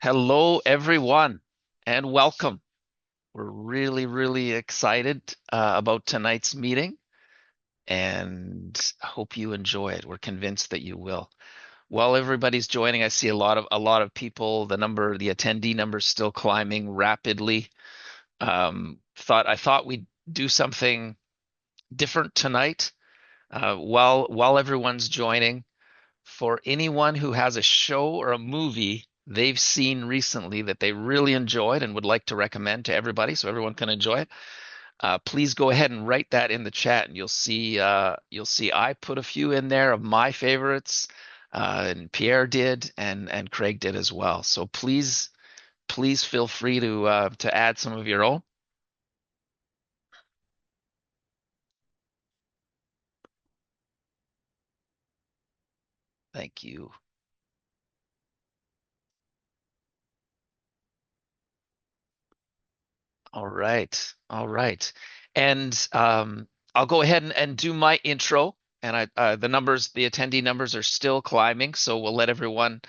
Hello, everyone, and welcome. We're really excited about tonight's meeting and hope you enjoy it. We're convinced that you will. While everybody's joining, I see a lot of people. The attendee number is still climbing rapidly. I thought we'd do something different tonight. While everyone's joining, for anyone who has a show or a movie they've seen recently that they really enjoyed and would like to recommend to everybody so everyone can enjoy it, please go ahead and write that in the chat, and you'll see I put a few in there of my favorites, and Pierre did, and Craig did as well. So please feel free to add some of your own. Thank you. All right. All right. And I'll go ahead and do my intro. And the attendee numbers are still climbing, so we'll let everyone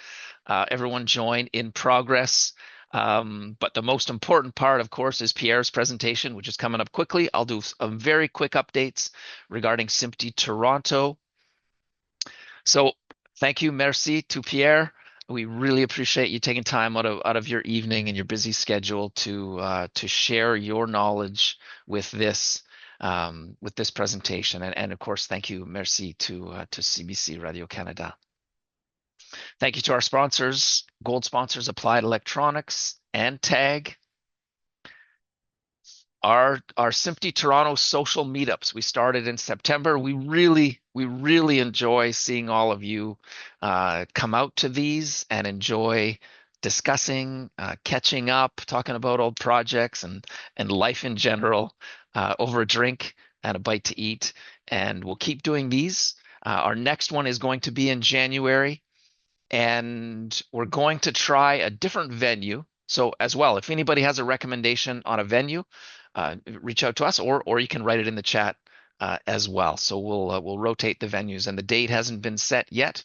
join in progress. But the most important part, of course, is Pierre's presentation, which is coming up quickly. I'll do some very quick updates regarding SMPTE Toronto. So thank you, merci to Pierre. We really appreciate you taking time out of your evening and your busy schedule to share your knowledge with this presentation. And of course, thank you, merci to CBC Radio Canada. Thank you to our sponsors, gold sponsors, Applied Electronics and TAG. Our SMPTE Toronto social meetups. We started in September. We really enjoy seeing all of you come out to these and enjoy discussing, catching up, talking about old projects and life in general over a drink and a bite to eat. And we'll keep doing these. Our next one is going to be in January, and we're going to try a different venue. So as well, if anybody has a recommendation on a venue, reach out to us, or you can write it in the chat as well. So we'll rotate the venues, and the date hasn't been set yet,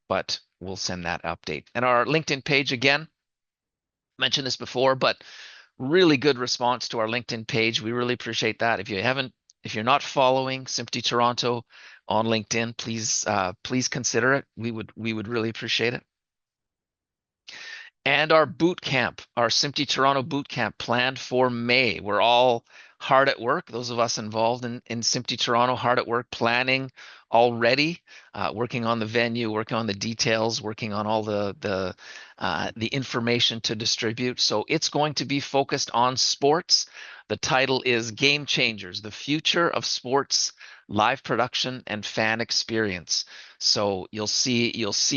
but we'll send that update. And our LinkedIn page again, mentioned this before, but really good response to our LinkedIn page. We really appreciate that. If you're not following SMPTE Toronto on LinkedIn, please consider it. We would really appreciate it. And our boot camp, our SMPTE Toronto boot camp planned for May. We're all hard at work. Those of us involved in SMPTE Toronto, hard at work planning already, working on the venue, working on the details, working on all the information to distribute. So it's going to be focused on sports. The title is Game Changers: The Future of Sports Live Production and Fan Experience. So you'll see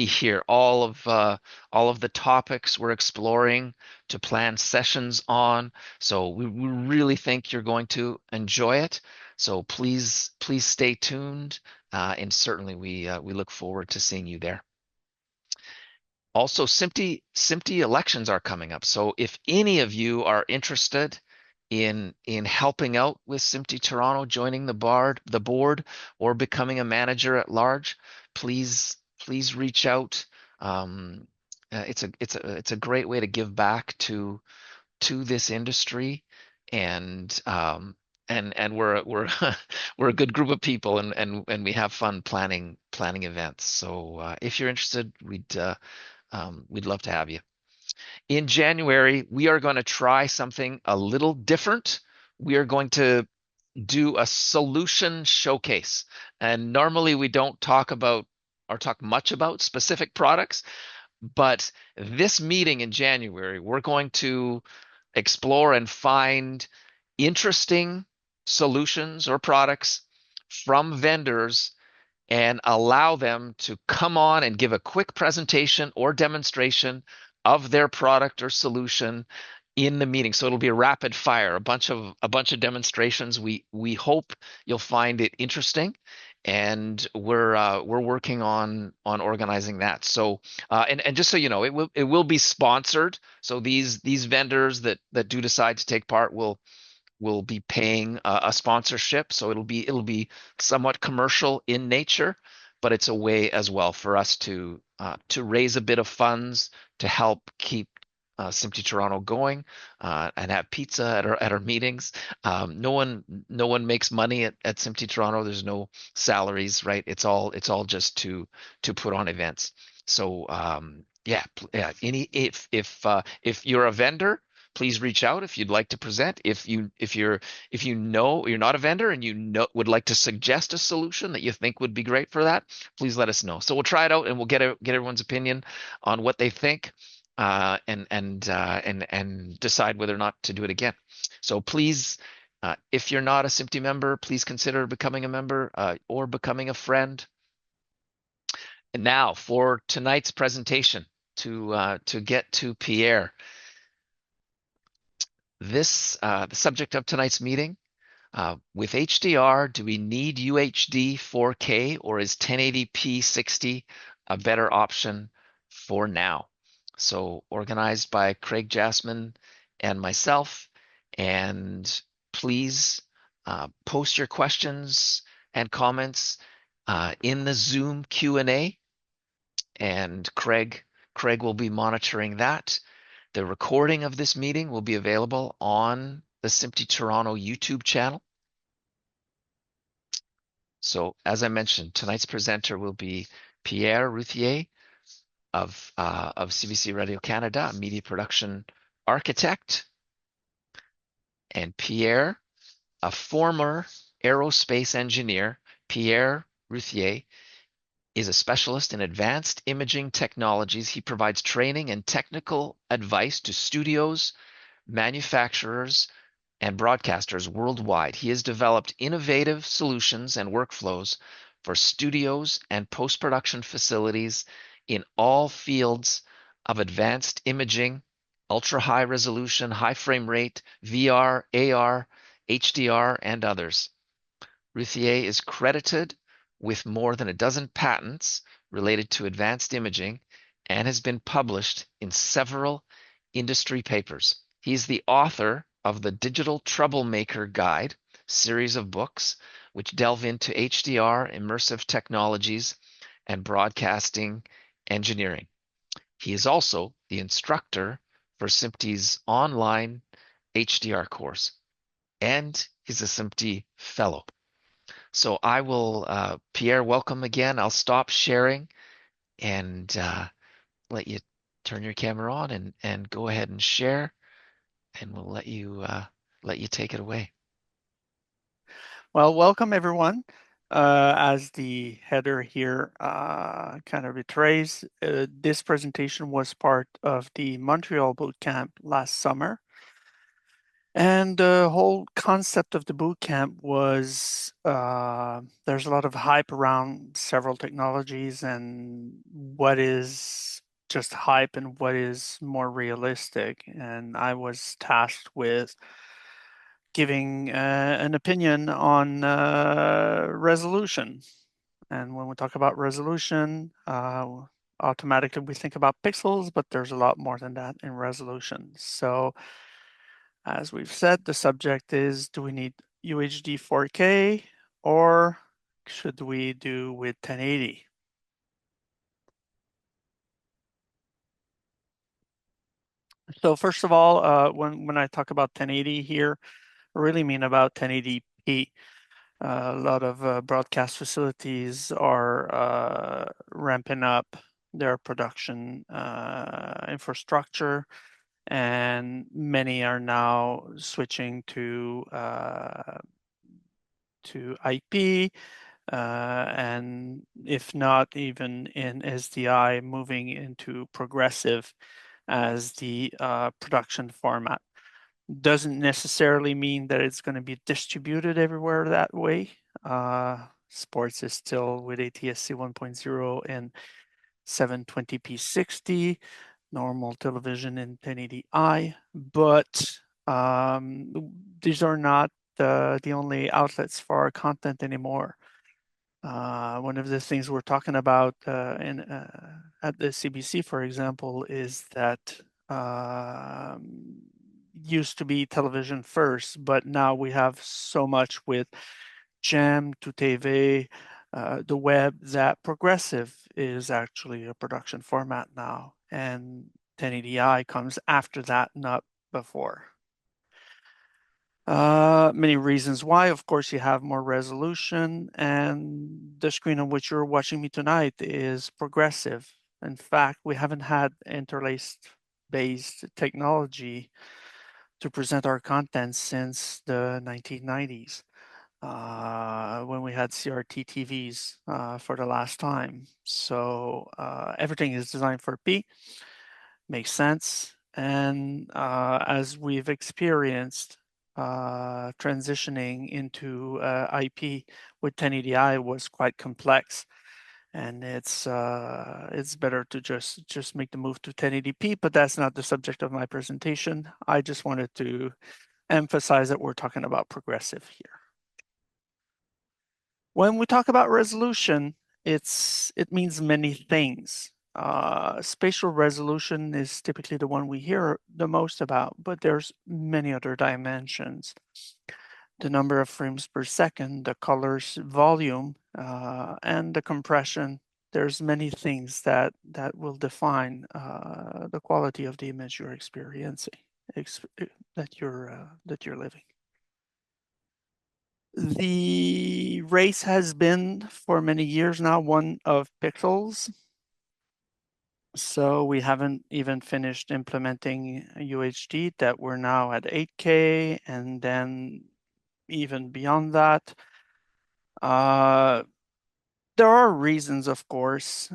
here all of the topics we're exploring to plan sessions on. So we really think you're going to enjoy it. So please stay tuned, and certainly we look forward to seeing you there. Also, SMPTE elections are coming up. So if any of you are interested in helping out with SMPTE Toronto, joining the board, or becoming a manager at large, please reach out. Um, it's a great way to give back to this industry, and we're we're a good group of people, and we have fun planning events. So if you're interested, we'd love to have you. In January, we are going to try something a little different. We are going to do a solution showcase. And normally we don't talk about or talk much about specific products, but this meeting in January, we're going to explore and find interesting solutions or products from vendors and allow them to come on and give a quick presentation or demonstration of their product or solution in the meeting. So it'll be a rapid fire, a bunch of demonstrations. We hope you'll find it interesting, and we're working on organizing that. So and just so you know, it will be sponsored. So these vendors that do decide to take part will be paying a sponsorship. So it'll be somewhat commercial in nature, but it's a way as well for us to raise a bit of funds to help keep SMPTE Toronto going and have pizza at our meetings. No one makes money at SMPTE Toronto. There's no salaries, right? It's all just to put on events. So yeah, yeah. If you're a vendor, please reach out if you'd like to present. If you know you're not a vendor and would like to suggest a solution that you think would be great for that, please let us know. So we'll try it out and we'll get everyone's opinion on what they think, and decide whether or not to do it again. So please, if you're not a SMPTE member, please consider becoming a member or becoming a friend. And now for tonight's presentation, to get to Pierre. The subject of tonight's meeting, with HDR, do we need UHD 4K or is 1080p 60 a better option for now? So organized by Craig Jasmine and myself. And please post your questions and comments in the Zoom Q&A, and Craig will be monitoring that. The recording of this meeting will be available on the SMPTE Toronto YouTube channel. So as I mentioned, tonight's presenter will be Pierre Routhier of CBC Radio Canada, a media production architect, and Pierre, a former aerospace engineer. Pierre Routhier is a specialist in advanced imaging technologies. He provides training and technical advice to studios, manufacturers, and broadcasters worldwide. He has developed innovative solutions and workflows for studios and post-production facilities in all fields of advanced imaging, ultra-high resolution, high frame rate, VR, AR, HDR, and others. Routhier is credited with more than a dozen patents related to advanced imaging and has been published in several industry papers. He's the author of the Digital Troublemaker Guide series of books, which delve into HDR, immersive technologies, and broadcasting engineering. He is also the instructor for SMPTE's online HDR course, and he's a SMPTE fellow. So I will, Pierre, welcome again. I'll stop sharing and let you turn your camera on and go ahead and share, and we'll let you take it away. Well, welcome everyone. As the header here kind of betrays, this presentation was part of the Montreal Bootcamp last summer. And the whole concept of the bootcamp was there's a lot of hype around several technologies and what is just hype and what is more realistic. And I was tasked with giving an opinion on resolution. And when we talk about resolution, automatically we think about pixels, but there's a lot more than that in resolution. So as we've said, the subject is, do we need UHD 4K or should we do with 1080? So first of all, when I talk about 1080 here, I really mean about 1080p. A lot of broadcast facilities are ramping up their production infrastructure, and many are now switching to IP, and if not even in SDI, moving into progressive as the production format. Doesn't necessarily mean that it's going to be distributed everywhere that way. Sports is still with ATSC 1.0 and 720p 60, normal television in 1080i, but these are not the only outlets for our content anymore. One of the things we're talking about at the CBC, for example, is that used to be television first, but now we have so much with Jam to TV, the web, that progressive is actually a production format now. And 1080i comes after that, not before. Many reasons why. Of course, you have more resolution, and the screen on which you're watching me tonight is progressive. In fact, we haven't had interlaced-based technology to present our content since the 1990s, when we had CRT TVs for the last time. So everything is designed for P, makes sense. And as we've experienced, transitioning into IP with 1080i was quite complex, and it's better to just make the move to 1080p. But that's not the subject of my presentation. I just wanted to emphasize that we're talking about progressive here. When we talk about resolution, it means many things. Spatial resolution is typically the one we hear the most about, but there's many other dimensions. The number of frames per second, the colors volume, and the compression. There's many things that will define the quality of the image you're experiencing, that you're living. The race has been for many years now one of pixels. So we haven't even finished implementing UHD, that we're now at 8K, and then even beyond that. There are reasons, of course.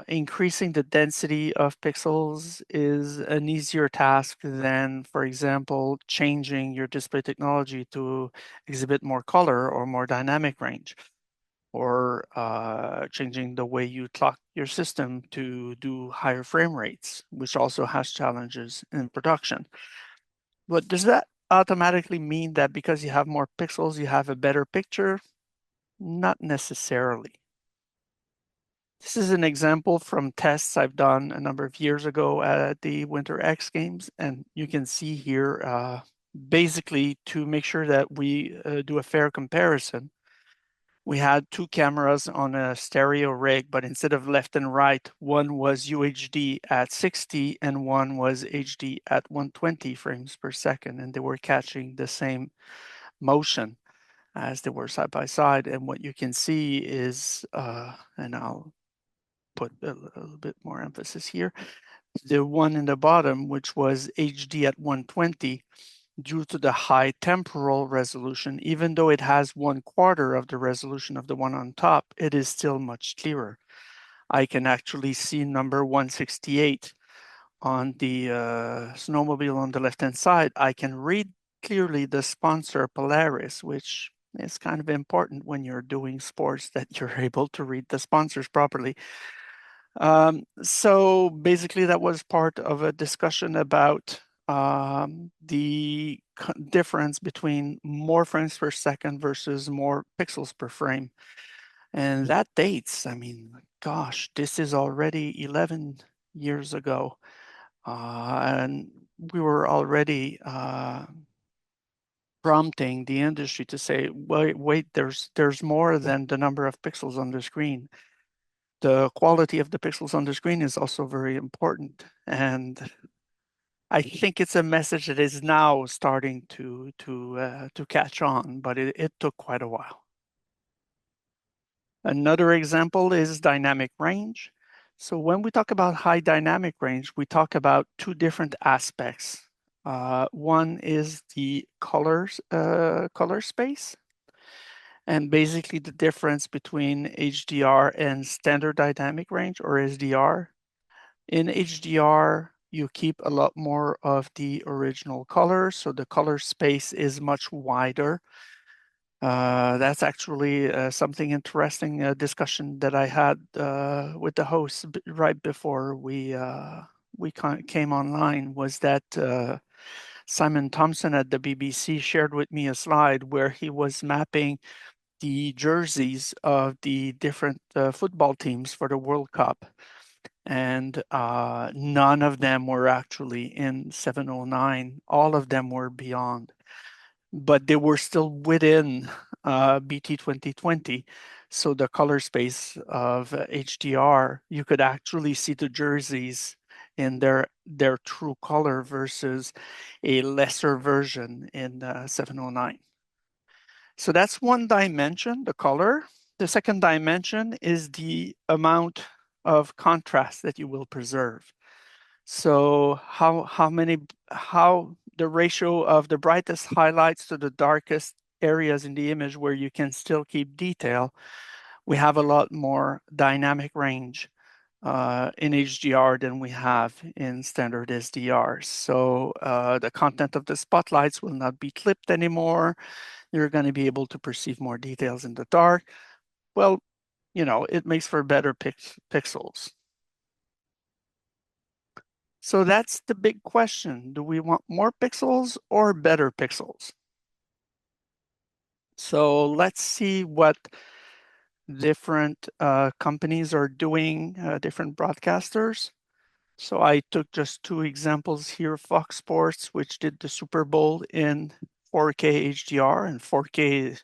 Increasing the density of pixels is an easier task than, for example, changing your display technology to exhibit more color or more dynamic range, or changing the way you clock your system to do higher frame rates, which also has challenges in production. But does that automatically mean that because you have more pixels, you have a better picture? Not necessarily. This is an example from tests I've done a number of years ago at the Winter X Games, and you can see here, basically to make sure that we do a fair comparison, we had two cameras on a stereo rig, but instead of left and right, one was UHD at 60 and one was HD at 120 frames per second, and they were catching the same motion as they were side by side. And what you can see is, and I'll put a little bit more emphasis here, the one in the bottom, which was HD at 120, due to the high temporal resolution, even though it has 1/4 of the resolution of the one on top, it is still much clearer. I can actually see number 168 on the snowmobile on the left-hand side. I can read clearly the sponsor Polaris, which is kind of important when you're doing sports, that you're able to read the sponsors properly. So basically that was part of a discussion about the difference between more frames per second versus more pixels per frame. And that dates, I mean, gosh, this is already 11 years ago. And we were already prompting the industry to say, wait, there's more than the number of pixels on the screen. The quality of the pixels on the screen is also very important. And I think it's a message that is now starting to catch on, but it took quite a while. Another example is dynamic range. So when we talk about high dynamic range, we talk about two different aspects. One is the color space, and basically the difference between HDR and standard dynamic range, or SDR. In HDR, you keep a lot more of the original color, so the color space is much wider. That's actually something interesting, discussion that I had with the host right before we came online, was that Simon Thompson at the BBC shared with me a slide where he was mapping the jerseys of the different football teams for the World Cup. And none of them were actually in 709. All of them were beyond, but they were still within BT 2020. So the color space of HDR, you could actually see the jerseys in their true color versus a lesser version in 709. So that's one dimension, the color. The second dimension is the amount of contrast that you will preserve. So how the ratio of the brightest highlights to the darkest areas in the image where you can still keep detail, we have a lot more dynamic range in HDR than we have in standard SDR. So the content of the spotlights will not be clipped anymore. You're going to be able to perceive more details in the dark. Well, it makes for better pixels. So that's the big question. Do we want more pixels or better pixels? So let's see what different companies are doing, different broadcasters. So I took just two examples here, Fox Sports, which did the Super Bowl in 4K HDR, and 4K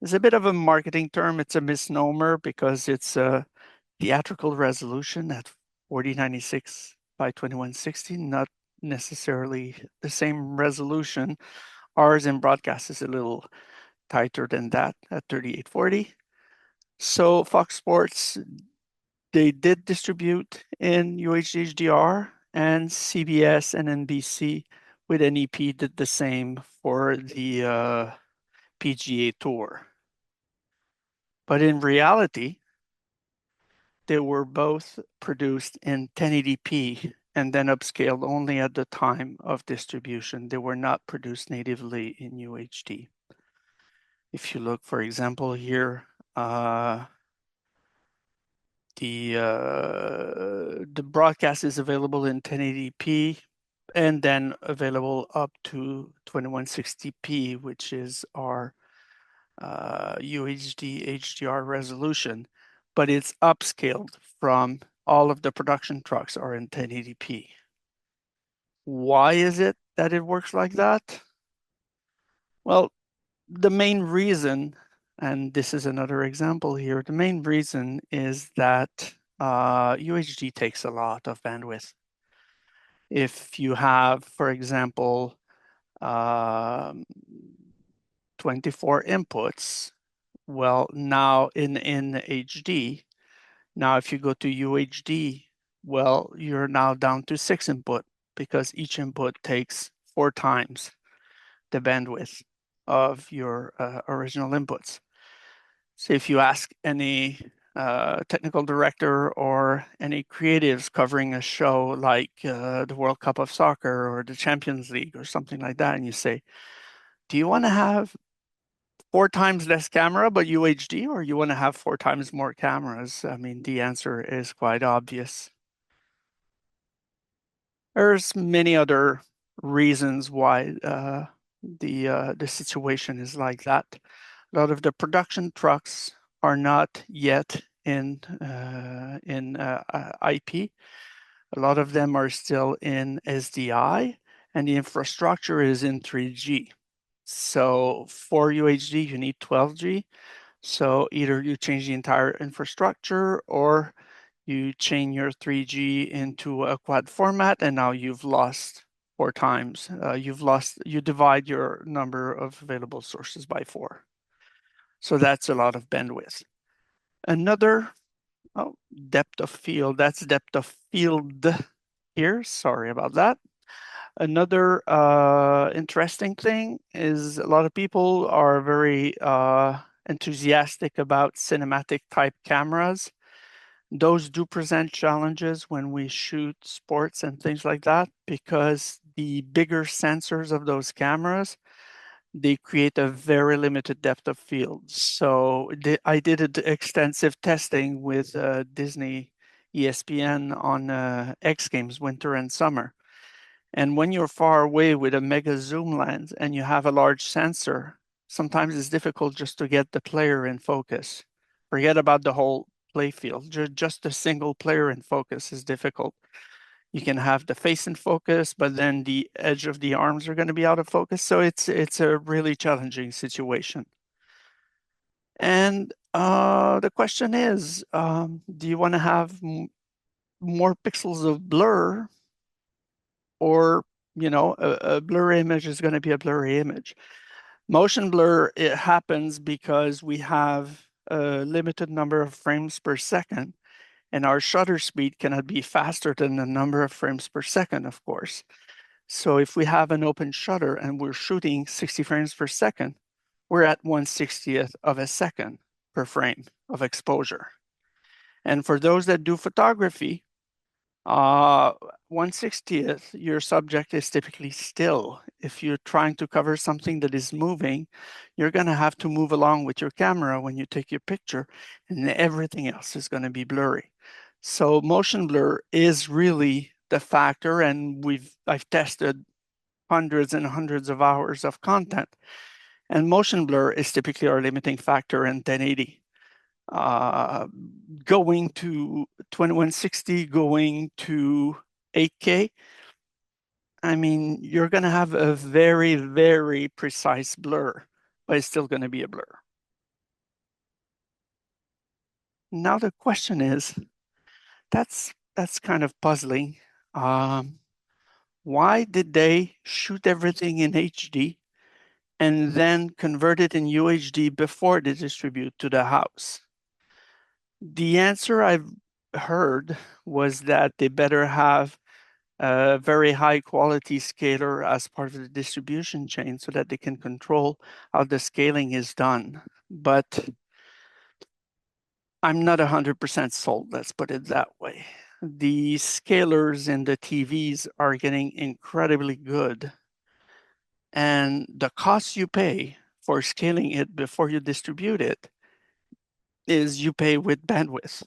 is a bit of a marketing term. It's a misnomer because it's a theatrical resolution at 4096 by 2160, not necessarily the same resolution. Ours in broadcast is a little tighter than that at 3840. So Fox Sports, they did distribute in UHD-HDR, and CBS and NBC with NEP did the same for the PGA Tour. But in reality, they were both produced in 1080p and then upscaled only at the time of distribution. They were not produced natively in UHD. If you look, for example, here, the broadcast is available in 1080p and then available up to 2160p, which is our UHD HDR resolution, but it's upscaled from all of the production trucks are in 1080p. Why is it that it works like that? Well, the main reason, and this is another example here, the main reason is that UHD takes a lot of bandwidth. If you have, for example, um, 24 inputs, well, now in HD, now if you go to UHD, well, you're now down to 6 input because each input takes 4 times the bandwidth of your original inputs. So if you ask any technical director or any creatives covering a show like the World Cup of Soccer or the Champions League or something like that, and you say, do you want to have 4 times less camera but UHD, or you want to have 4 times more cameras? I mean, the answer is quite obvious. There's many other reasons why the situation is like that. A lot of the production trucks are not yet in IP. A lot of them are still in SDI, and the infrastructure is in 3G. So for UHD, you need 12G. So either you change the entire infrastructure or you chain your 3G into a quad format, and now you've lost 4 times. You divide your number of available sources by 4. So that's a lot of bandwidth. Another, depth of field, that's depth of field here. Sorry about that. Another interesting thing is a lot of people are very enthusiastic about cinematic type cameras. Those do present challenges when we shoot sports and things like that because the bigger sensors of those cameras, they create a very limited depth of field. So I did extensive testing with Disney ESPN on X Games winter and summer. And when you're far away with a mega zoom lens and you have a large sensor, sometimes it's difficult just to get the player in focus. Forget about the whole play field. Just a single player in focus is difficult. You can have the face in focus, but then the edge of the arms are going to be out of focus. So it's a really challenging situation. And the question is, do you want to have more pixels of blur, or a blurry image is going to be a blurry image. Motion blur, it happens because we have a limited number of frames per second, and our shutter speed cannot be faster than the number of frames per second, of course. So if we have an open shutter and we're shooting 60 frames per second, we're at 1/60th of a second per frame of exposure. And for those that do photography, uh, 1/60th, your subject is typically still. If you're trying to cover something that is moving, you're going to have to move along with your camera when you take your picture, and everything else is going to be blurry. So motion blur is really the factor, and I've tested hundreds and hundreds of hours of content, and motion blur is typically our limiting factor in 1080. uh, Going to 2160, going to 8K, I mean, you're going to have a very, very precise blur, but it's still going to be a blur. Now the question is, that's kind of puzzling. Um, why did they shoot everything in HD and then convert it in UHD before they distribute to the house? The answer I've heard was that they better have a very high quality scaler as part of the distribution chain so that they can control how the scaling is done. But I'm not 100% sold, let's put it that way. The scalers in the TVs are getting incredibly good, and the cost you pay for scaling it before you distribute it is you pay with bandwidth.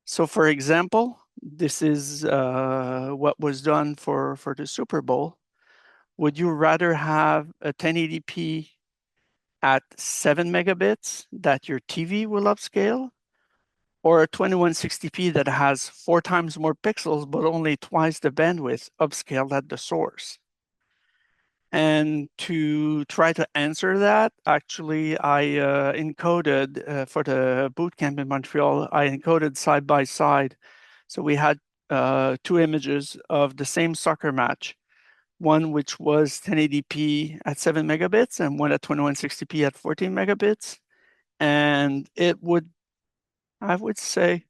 So for example, this is what was done for the Super Bowl. Would you rather have a 1080p at 7 megabits that your TV will upscale, or a 2160p that has 4 times more pixels but only twice the bandwidth upscaled at the source? And to try to answer that, actually, I encoded for the boot camp in Montreal, I encoded side by side. So we had two images of the same soccer match, one which was 1080p at 7 megabits and one at 2160p at 14 megabits. And it would, I would say,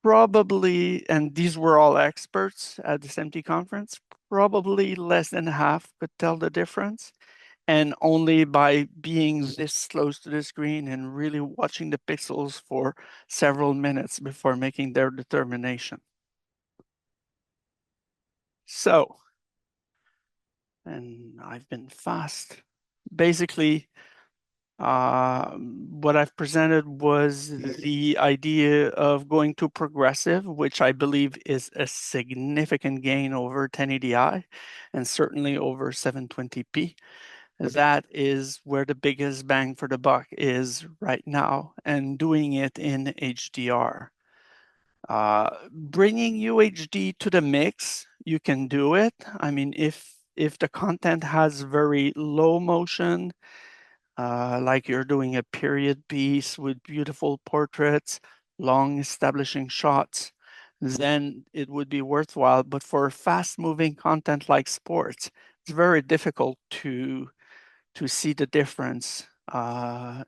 probably, and these were all experts at the SMPTE conference, probably less than half could tell the difference. And only by being this close to the screen and really watching the pixels for several minutes before making their determination. So, and I've been fast. Basically, what I've presented was the idea of going to progressive, which I believe is a significant gain over 1080i and certainly over 720p. That is where the biggest bang for the buck is right now, and doing it in HDR. Bringing UHD to the mix, you can do it. I mean, if the content has very low motion, like you're doing a period piece with beautiful portraits, long establishing shots, then it would be worthwhile. But for fast moving content like sports, it's very difficult to see the difference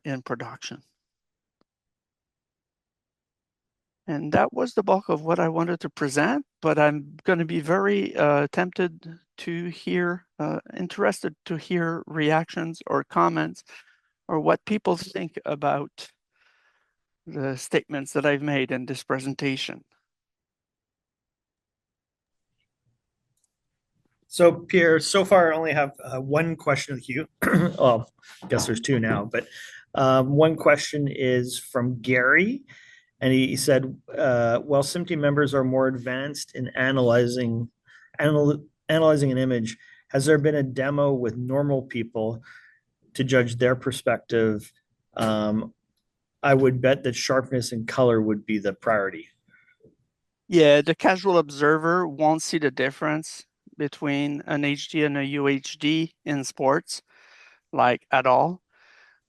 in production. And that was the bulk of what I wanted to present, but I'm going to be very tempted to hear, interested to hear reactions or comments or what people think about the statements that I've made in this presentation. So Pierre, so far I only have one question with you. Well, I guess there's two now, but one question is from Gary, and he said, "While SMPTE members are more advanced in analyzing an image, has there been a demo with normal people to judge their perspective? I would bet that sharpness and color would be the priority." Yeah, the casual observer won't see the difference between an HD and a UHD in sports, like at all.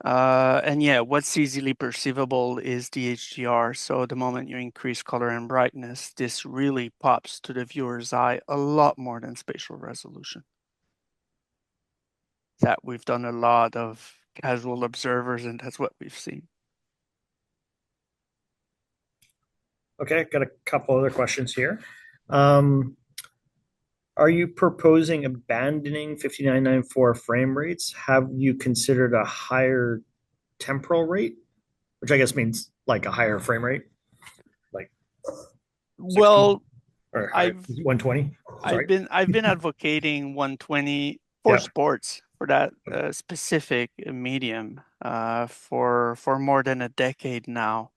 And yeah, what's easily perceivable is the HDR. So the moment you increase color and brightness, this really pops to the viewer's eye a lot more than spatial resolution. That we've done a lot of casual observers, and that's what we've seen. Okay, got a couple other questions here. Um, are you proposing abandoning 5994 frame rates? Have you considered a higher temporal rate, which I guess means like a higher frame rate, like 60 Well, or higher, I've 120? Sorry. I've been advocating 120 for Yeah. sports for that specific medium for more than a decade now.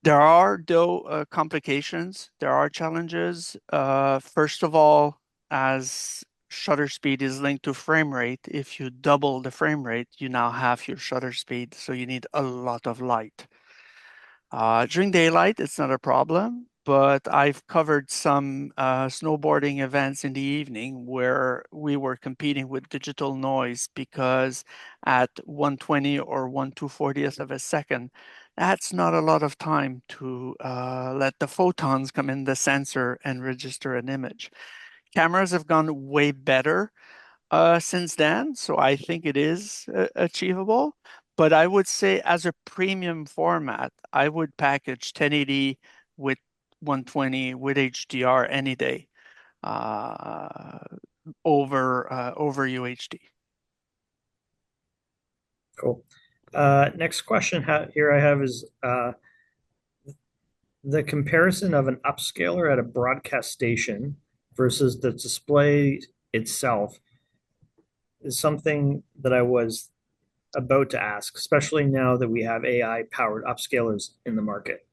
There are though complications. There are challenges. First of all, as shutter speed is linked to frame rate, if you double the frame rate, you now have your shutter speed, so you need a lot of light. During daylight, it's not a problem, but I've covered some snowboarding events in the evening where we were competing with digital noise because at 120 or 1/240th of a second, that's not a lot of time to let the photons come in the sensor and register an image. Cameras have gone way better since then. So I think it is achievable. But I would say as a premium format, I would package 1080 with 120 with HDR any day uh, over UHD. Cool. Next question here I have is the comparison of an upscaler at a broadcast station versus the display itself is something that I was about to ask, especially now that we have AI powered upscalers in the market.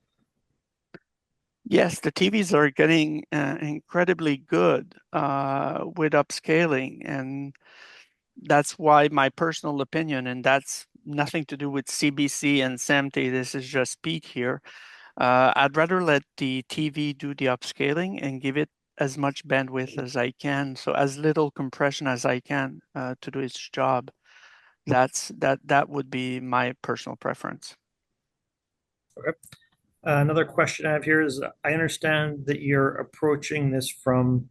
Yes, the TVs are getting incredibly good with upscaling, and that's why my personal opinion, and that's nothing to do with CBC and SMPTE, this is just Pete here. I'd rather let the TV do the upscaling and give it as much bandwidth as I can, so as little compression as I can to do its job. That would be my personal preference. Okay. Another question I have here is I understand that you're approaching this from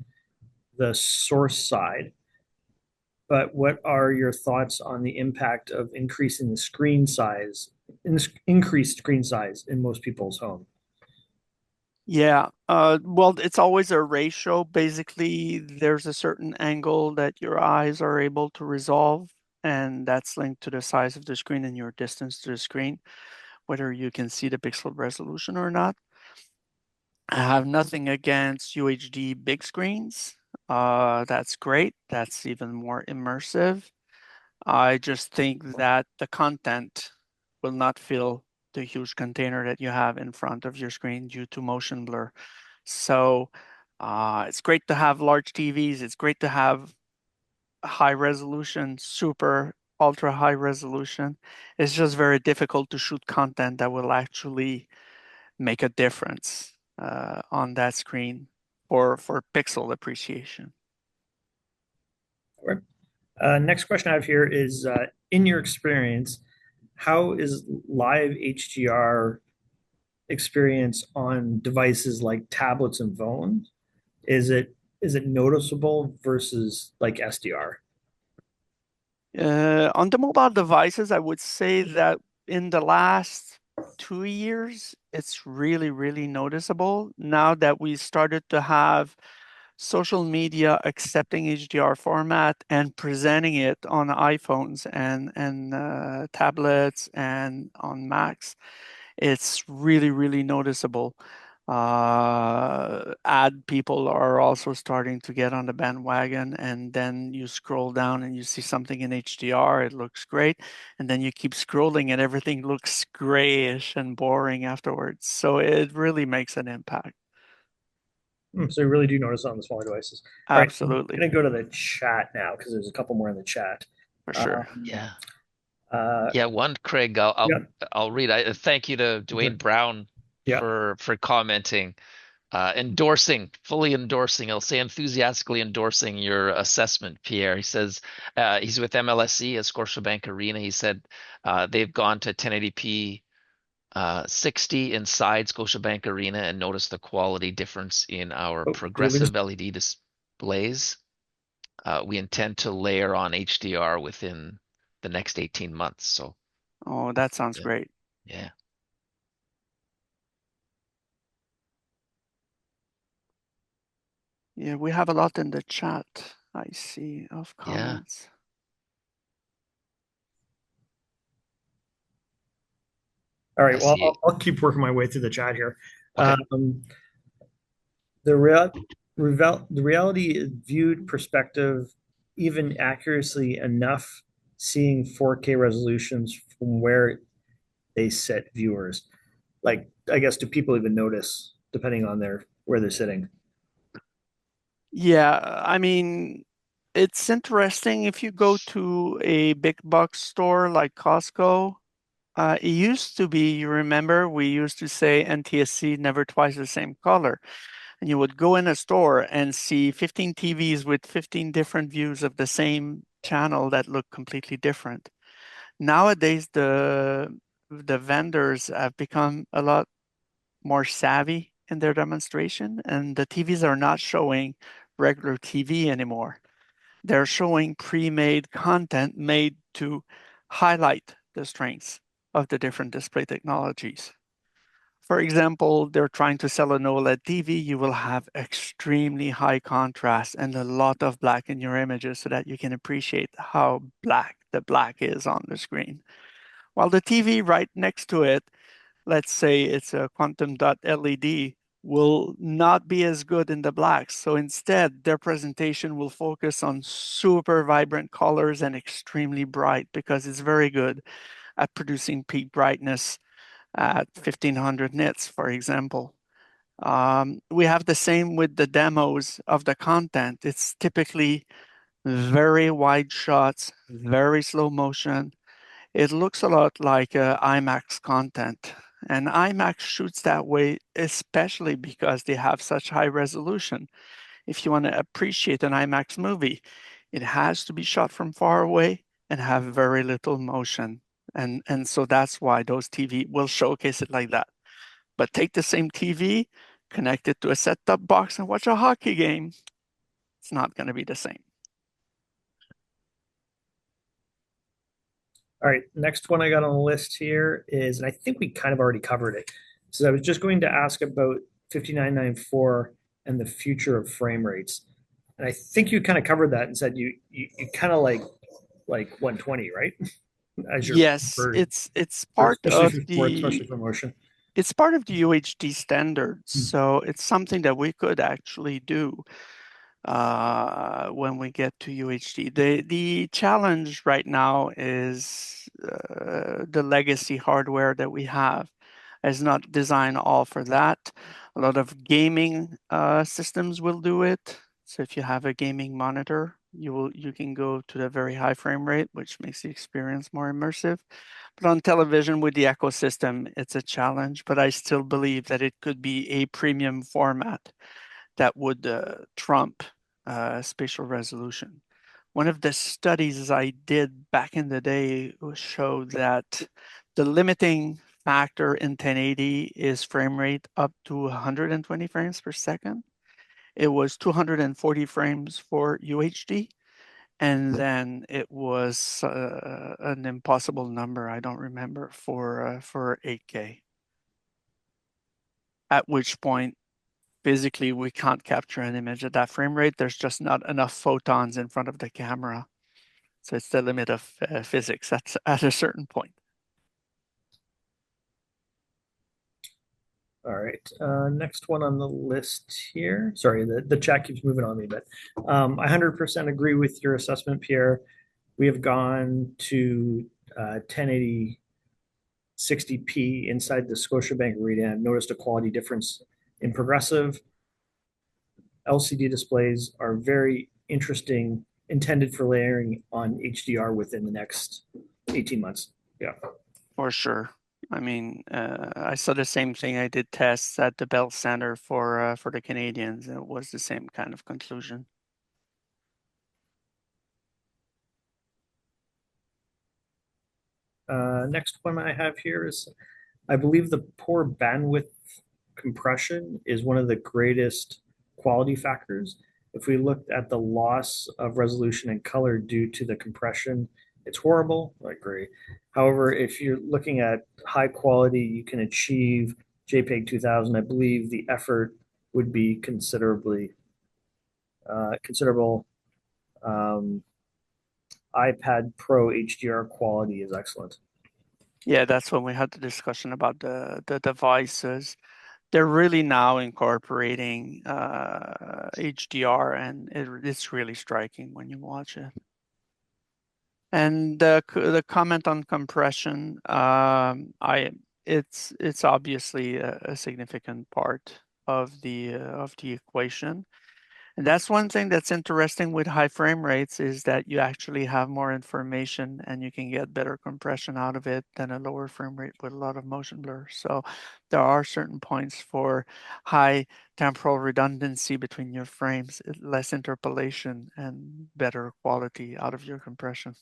the source side, but what are your thoughts on the impact of increasing the screen size, increased screen size in most people's home? Yeah, well, it's always a ratio. Basically, there's a certain angle that your eyes are able to resolve, and that's linked to the size of the screen and your distance to the screen, whether you can see the pixel resolution or not. I have nothing against UHD big screens. That's great. That's even more immersive. I just think that the content will not fill the huge container that you have in front of your screen due to motion blur. So it's great to have large TVs. It's great to have high resolution, super ultra high resolution. It's just very difficult to shoot content that will actually make a difference on that screen for pixel appreciation. Next question I have here is in your experience, how is live HDR experience on devices like tablets and phones? Is it noticeable versus like SDR? On the mobile devices, I would say that in the last 2 years, it's really, really noticeable now that we started to have social media accepting HDR format and presenting it on iPhones and tablets and on Macs. It's really, really noticeable. Ad people are also starting to get on the bandwagon, and then you scroll down and you see something in HDR, it looks great, and then you keep scrolling and everything looks grayish and boring afterwards. So it really makes an impact. So you really do notice on the smaller devices. All right, I'm Absolutely, gonna go to the chat now because there's a couple more in the chat. for sure. Um, Yeah. uh, Yeah, one, Craig, I'll yeah, I'll read. Thank you to okay, Dwayne Brown yeah, for commenting. fully endorsing. I'll say enthusiastically endorsing your assessment, Pierre. He says he's with MLSE at Scotiabank Arena. He said they've gone to 1080p 60 inside Scotiabank Arena and noticed the quality difference in our Oh, did we just? progressive LED displays. We intend to layer on HDR within the next 18 months. So Oh, that sounds good. great. Yeah. Yeah, we have a lot in the chat, I see, of Yeah. comments. All right. I Well, see. I'll keep working my way through the chat here. Okay. The the reality viewed perspective, even accuracy enough, seeing 4K resolutions from where they set viewers. Like, I guess, do people even notice depending on where they're sitting? Yeah, I mean, it's interesting if you go to a big box store like Costco. It used to be, you remember, we used to say NTSC never twice the same color. And you would go in a store and see 15 TVs with 15 different views of the same channel that look completely different. Nowadays, the vendors have become a lot more savvy in their demonstration, and the TVs are not showing regular TV anymore. They're showing pre-made content made to highlight the strengths of the different display technologies. For example, they're trying to sell an OLED TV. You will have extremely high contrast and a lot of black in your images so that you can appreciate how black the black is on the screen. While the TV right next to it, let's say it's a quantum dot LED, will not be as good in the blacks. So instead, their presentation will focus on super vibrant colors and extremely bright because it's very good at producing peak brightness at 1500 nits, for example. We have the same with the demos of the content. It's typically very wide shots, very slow motion. It looks a lot like IMAX content. And IMAX shoots that way, especially because they have such high resolution. If you want to appreciate an IMAX movie, it has to be shot from far away and have very little motion. And so that's why those TV will showcase it like that. But take the same TV, connect it to a set-top box, and watch a hockey game. It's not going to be the same. All right, next one I got on the list here is, and I think we kind of already covered it. So I was just going to ask about 5994 and the future of frame rates. And I think you kind of covered that and said you kind of like 120, right? As your Yes, preferred, it's part especially of for sports, especially the for motion. it's part of the UHD standards, Hmm. so it's something that we could actually do when we get to UHD. The challenge right now is the legacy hardware that we have is not designed all for that. A lot of gaming systems will do it. So if you have a gaming monitor, you can go to the very high frame rate, which makes the experience more immersive. But on television with the ecosystem, it's a challenge. But I still believe that it could be a premium format that would trump spatial resolution. One of the studies I did back in the day showed that the limiting factor in 1080 is frame rate up to 120 frames per second. It was 240 frames for UHD, and then it was an impossible number. I don't remember for 8K. At which point physically we can't capture an image at that frame rate. There's just not enough photons in front of the camera. So it's the limit of physics at a certain point. All right. Next one on the list here. Sorry, the chat keeps moving on me, but I 100% agree with your assessment, Pierre. We have gone to 1080 60p inside the Scotiabank Arena and noticed a quality difference in progressive. LCD displays are very interesting, intended for layering on HDR within the next 18 months. Yeah. For sure. I mean, I saw the same thing. I did tests at the Bell Center for the Canadians, and it was the same kind of conclusion. Next one I have here is, I believe the poor bandwidth compression is one of the greatest quality factors. If we looked at the loss of resolution and color due to the compression, it's horrible. I agree. However, if you're looking at high quality, you can achieve JPEG 2000. I believe the effort would be considerable. Um, iPad Pro HDR quality is excellent. Yeah, that's when we had the discussion about the devices. They're really now incorporating HDR, and it's really striking when you watch it. And the comment on compression, it's obviously a significant part of the equation. And that's one thing that's interesting with high frame rates is that you actually have more information and you can get better compression out of it than a lower frame rate with a lot of motion blur. So there are certain points for high temporal redundancy between your frames, less interpolation, and better quality out of your compression.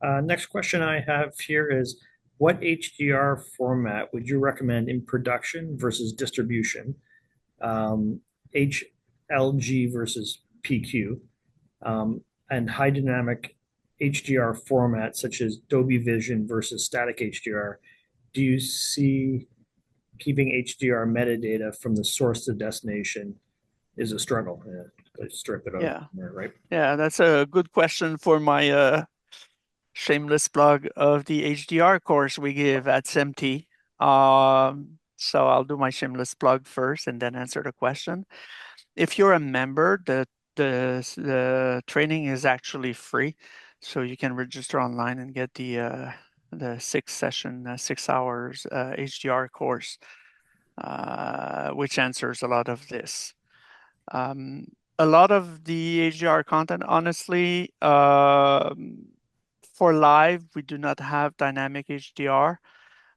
Next question I have here is, what HDR format would you recommend in production versus distribution? HLG versus PQ, and high dynamic HDR formats such as Dolby Vision versus static HDR. Do you see keeping HDR metadata from the source to destination is a struggle? Strip it out Yeah. there, right? Yeah, that's a good question for my shameless plug of the HDR course we give at SMPTE. So I'll do my shameless plug first and then answer the question. If you're a member, the training is actually free, so you can register online and get the 6 hours HDR course, which answers a lot of this. Um, a lot of the HDR content, honestly, for live, we do not have dynamic HDR.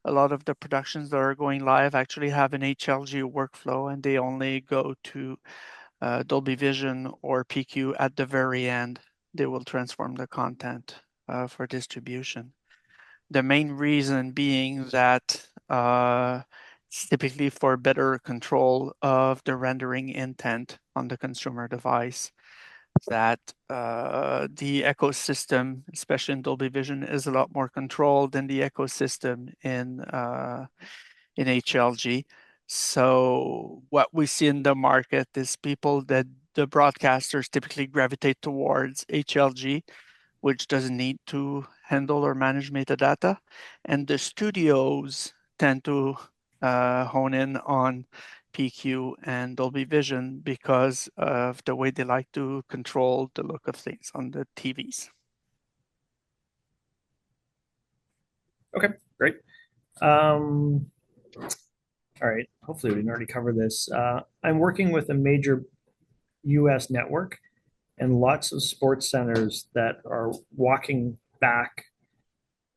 A lot of the productions that are going live actually have an HLG workflow, and they only go to Dolby Vision or PQ at the very end. They will transform the content for distribution. The main reason being that it's typically for better control of the rendering intent on the consumer device, that the ecosystem, especially in Dolby Vision, is a lot more controlled than the ecosystem in HLG. So what we see in the market is people that the broadcasters typically gravitate towards HLG, which doesn't need to handle or manage metadata. And the studios tend to hone in on PQ and Dolby Vision because of the way they like to control the look of things on the TVs. Okay, great. All right, hopefully we didn't already cover this. I'm working with a major US network and lots of sports centers that are walking back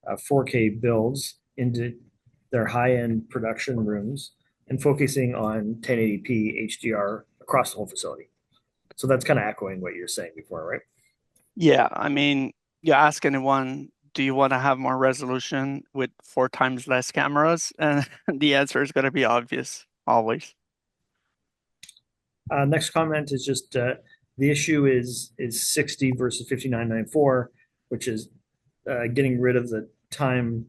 4K builds into their high-end production rooms and focusing on 1080p HDR across the whole facility. So that's kind of echoing what you're saying before, right? Yeah, I mean, you ask anyone, do you want to have more resolution with 4 times less cameras? And the answer is going to be obvious, always. Next comment is just the issue is 60 versus 5994, which is getting rid of the time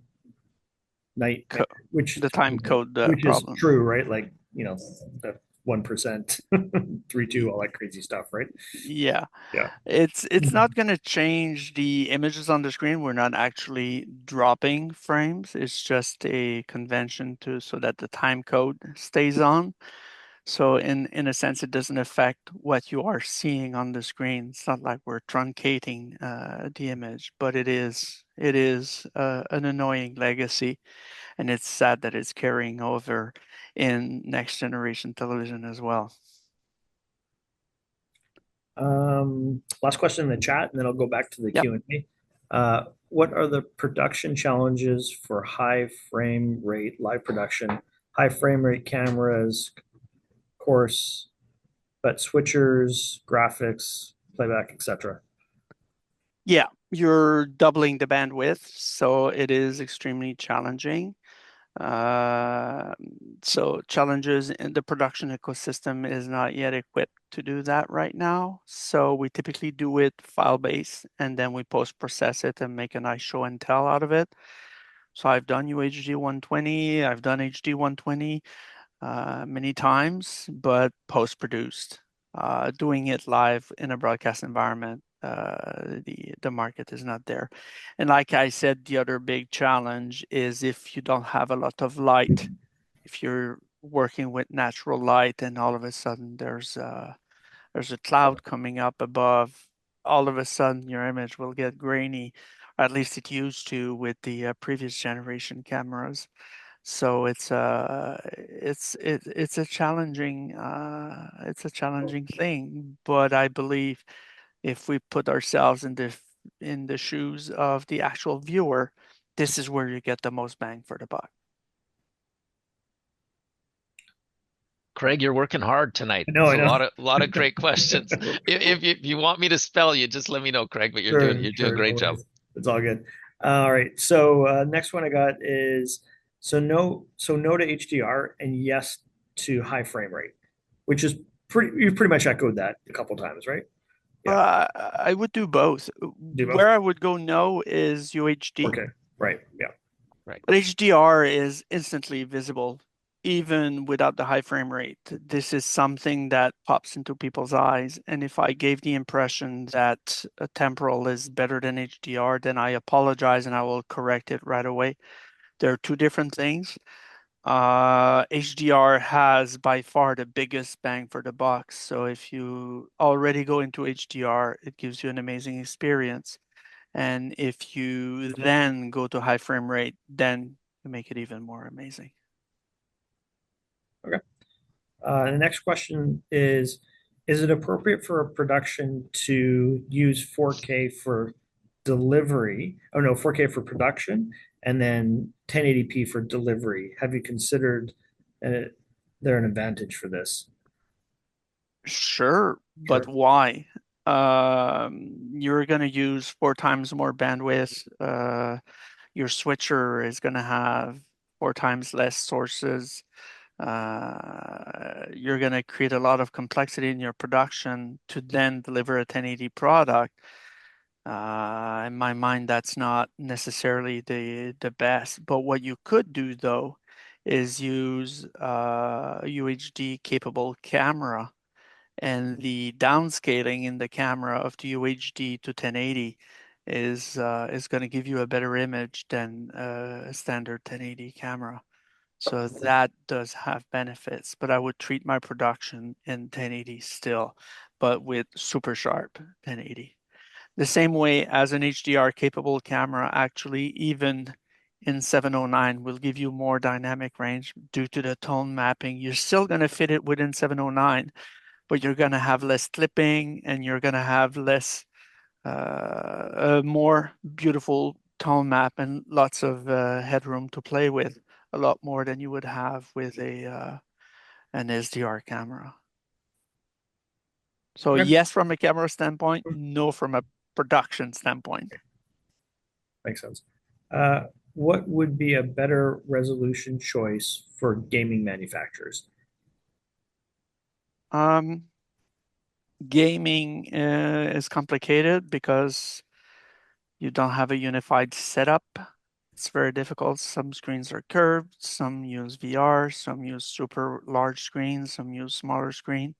night, which The time code which is problem. true, right? Like, the 1%, 3.2, all that crazy stuff, right? Yeah. Yeah. It's not going to change the images on the screen. We're not actually dropping frames. It's just a convention so that the time code stays on. So in a sense, it doesn't affect what you are seeing on the screen. It's not like we're truncating the image, but it is an annoying legacy, and it's sad that it's carrying over in next generation television as well. Last question in the chat, and then I'll go back to the Yep. Q&A. what are the production challenges for high frame rate live production, high frame rate cameras, course, but switchers, graphics, playback, etc. Yeah, you're doubling the bandwidth, so it is extremely challenging. Uh, so challenges in the production ecosystem is not yet equipped to do that right now. So we typically do it file-based, and then we post-process it and make a nice show and tell out of it. So I've done UHD 120, I've done HD 120 many times, but post-produced. Doing it live in a broadcast environment, the market is not there. And like I said, the other big challenge is if you don't have a lot of light, if you're working with natural light and all of a sudden there's a cloud coming up above, all of a sudden your image will get grainy, or at least it used to with the previous generation cameras. So it's a challenging thing, but I believe if we put ourselves in the shoes of the actual viewer, this is where you get the most bang for the buck. Craig, you're working hard tonight. I There's a know. lot of great questions. If you want me to spell you, just let me know, Craig. But Sure, you're doing a sure, no great job. worries. It's all good. All right. So next one I got is no to HDR and yes to high frame rate, which is you pretty much echoed that a couple times, right? Yeah. I would do both. Do Where both. I would go no is UHD. Okay. Right. Yeah. Right. But HDR is instantly visible, even without the high frame rate. This is something that pops into people's eyes. And if I gave the impression that a temporal is better than HDR, then I apologize and I will correct it right away. They're two different things. HDR has by far the biggest bang for the buck. So if you already go into HDR, it gives you an amazing experience. And if you then go to high frame rate, then you make it even more amazing. Okay. The next question is it appropriate for a production to use 4K for delivery? Oh no, 4K for production and then 1080p for delivery. Have you considered uh, there an advantage for this? Sure, but Sure. why? You're going to use 4 times more bandwidth. Your switcher is going to have 4 times less sources. You're going to create a lot of complexity in your production to then deliver a 1080 product. In my mind, that's not necessarily the best. But what you could do though is use a UHD capable camera, and the downscaling in the camera of the UHD to 1080 is going to give you a better image than a standard 1080 camera. So that does have benefits, but I would treat my production in 1080 still, but with super sharp 1080. The same way as an HDR capable camera actually even in 709 will give you more dynamic range due to the tone mapping. You're still going to fit it within 709, but you're going to have less clipping and you're going to have less a more beautiful tone map and lots of headroom to play with, a lot more than you would have with a an SDR camera. So Okay. yes, from a camera standpoint, no from a production standpoint. Makes sense. Uh, what would be a better resolution choice for gaming manufacturers? Um, Gaming is complicated because you don't have a unified setup. It's very difficult. Some screens are curved, some use VR, some use super large screens, some use smaller screen.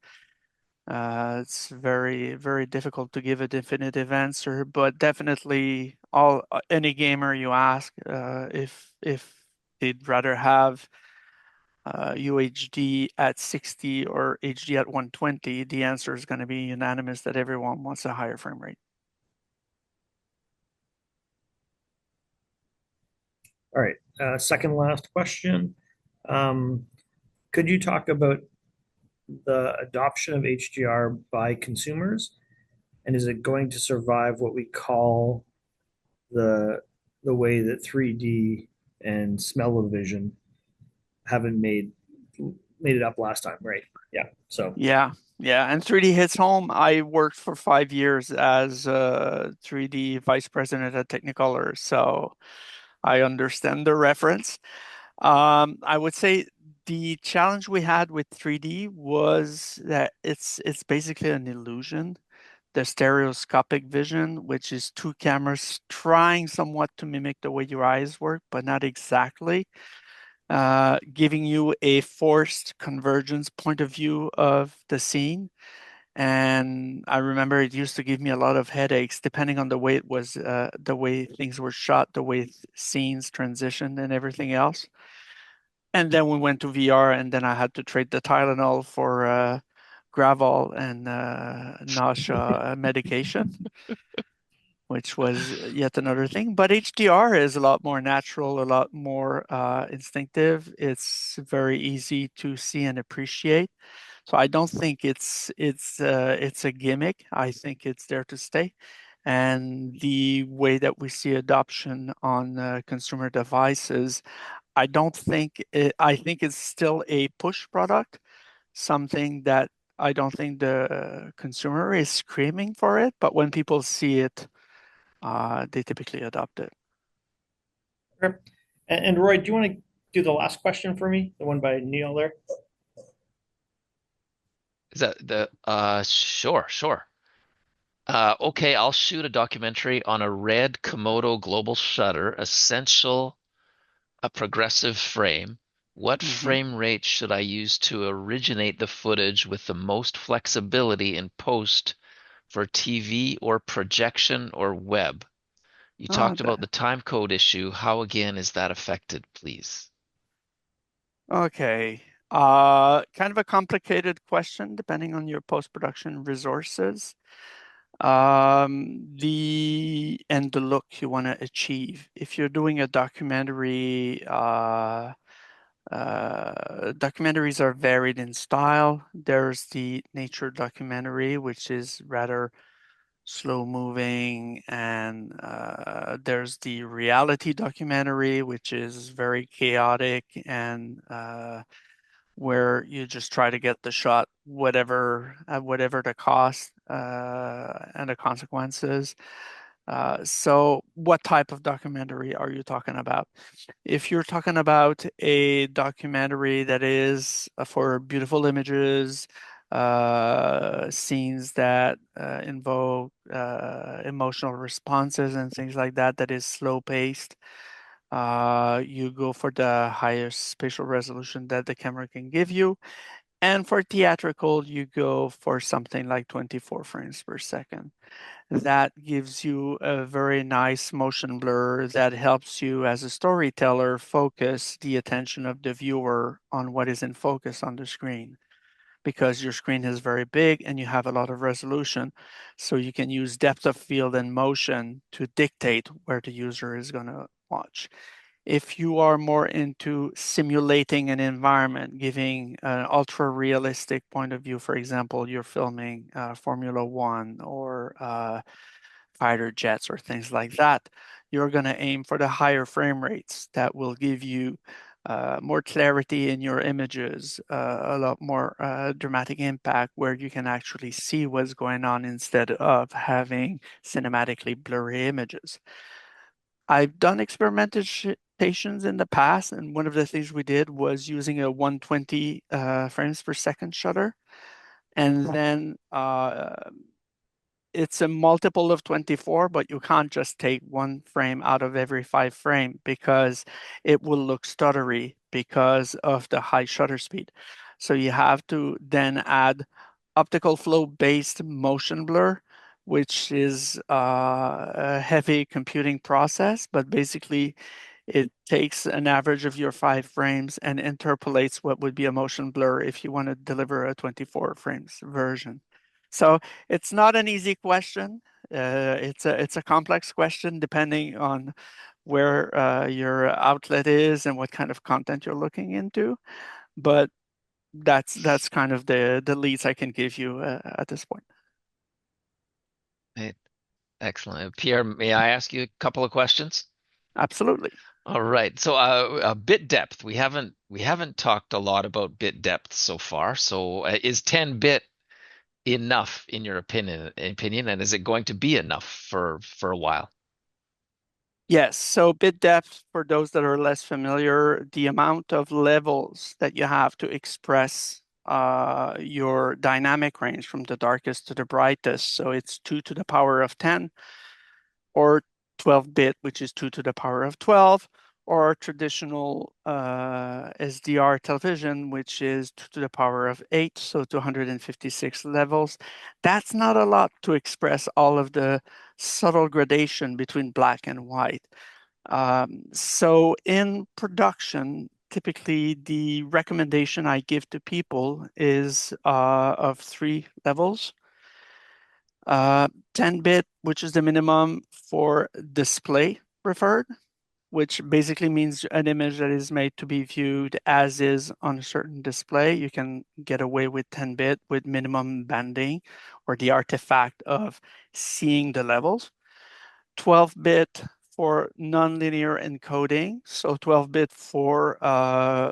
It's very, very difficult to give a definitive answer, but definitely all any gamer you ask if they'd rather have UHD at 60 or HD at 120, the answer is going to be unanimous that everyone wants a higher frame rate. All right. Second last question. Um, could you talk about the adoption of HDR by consumers? And is it going to survive what we call the the way that 3D and smell-o-vision haven't made it up last time, right? Yeah. So Yeah, yeah, and 3D hits home. I worked for 5 years as a 3D vice president at Technicolor, so I understand the reference. I would say the challenge we had with 3D was that it's basically an illusion. The stereoscopic vision, which is two cameras trying somewhat to mimic the way your eyes work, but not exactly, giving you a forced convergence point of view of the scene. And I remember it used to give me a lot of headaches depending on the way it was, the way things were shot, the way scenes transitioned, and everything else. And then we went to VR, and then I had to trade the Tylenol for Gravol and nausea medication, which was yet another thing. But HDR is a lot more natural, a lot more instinctive. It's very easy to see and appreciate. So I don't think it's a gimmick. I think it's there to stay. And the way that we see adoption on consumer devices, I think it's still a push product, something that I don't think the consumer is screaming for it, but when people see it, they typically adopt it. okay. And Roy, do you want to do the last question for me? The one by Neil there? Is that the sure, sure. Okay, I'll shoot a documentary on a red Komodo global shutter, essential a progressive frame. What Hmm. frame rate should I use to originate the footage with the most flexibility in post for TV or projection or web? You Oh, talked about the time code issue. How again is that affected, please? okay. Kind of a complicated question depending on your post-production resources. The and the look you want to achieve. If you're doing a documentary, documentaries are varied in style. There's the nature documentary, which is rather slow moving, and there's the reality documentary, which is very chaotic and where you just try to get the shot, whatever at whatever the cost and the consequences. So, what type of documentary are you talking about? If you're talking about a documentary that is for beautiful images, scenes that invoke emotional responses and things like that, that is slow paced, you go for the highest spatial resolution that the camera can give you. And for theatrical, you go for something like 24 frames per second. That gives you a very nice motion blur that helps you as a storyteller focus the attention of the viewer on what is in focus on the screen because your screen is very big and you have a lot of resolution. So you can use depth of field and motion to dictate where the user is going to watch. If you are more into simulating an environment, giving an ultra realistic point of view, for example, you're filming Formula One or fighter jets or things like that, you're going to aim for the higher frame rates that will give you more clarity in your images, a lot more dramatic impact where you can actually see what's going on instead of having cinematically blurry images. I've done experimentations in the past, and one of the things we did was using a 120 frames per second shutter. And then it's a multiple of 24, but you can't just take one frame out of every 5 frame because it will look stuttery because of the high shutter speed. So you have to then add optical flow based motion blur, which is a heavy computing process, but basically it takes an average of your 5 frames and interpolates what would be a motion blur if you want to deliver a 24 frames version. So it's not an easy question. It's a complex question depending on where your outlet is and what kind of content you're looking into. But that's kind of the leads I can give you at this point. Right. Excellent. Pierre, may I ask you a couple of questions? Absolutely. All right. So, bit depth. We haven't talked a lot about bit depth so far. So, is 10 bit enough in your opinion, and is it going to be enough for a while? Yes, so bit depth, for those that are less familiar, the amount of levels that you have to express your dynamic range from the darkest to the brightest. So it's 2 to the power of 10, or 12-bit, which is 2 to the power of 12, or traditional SDR television, which is 2 to the power of 8, so 256 levels. That's not a lot to express all of the subtle gradation between black and white. So in production, typically the recommendation I give to people is of 3 levels. 10-bit, which is the minimum for display preferred, which basically means an image that is made to be viewed as is on a certain display. You can get away with 10-bit with minimum banding or the artifact of seeing the levels. 12-bit for nonlinear encoding, so 12-bit for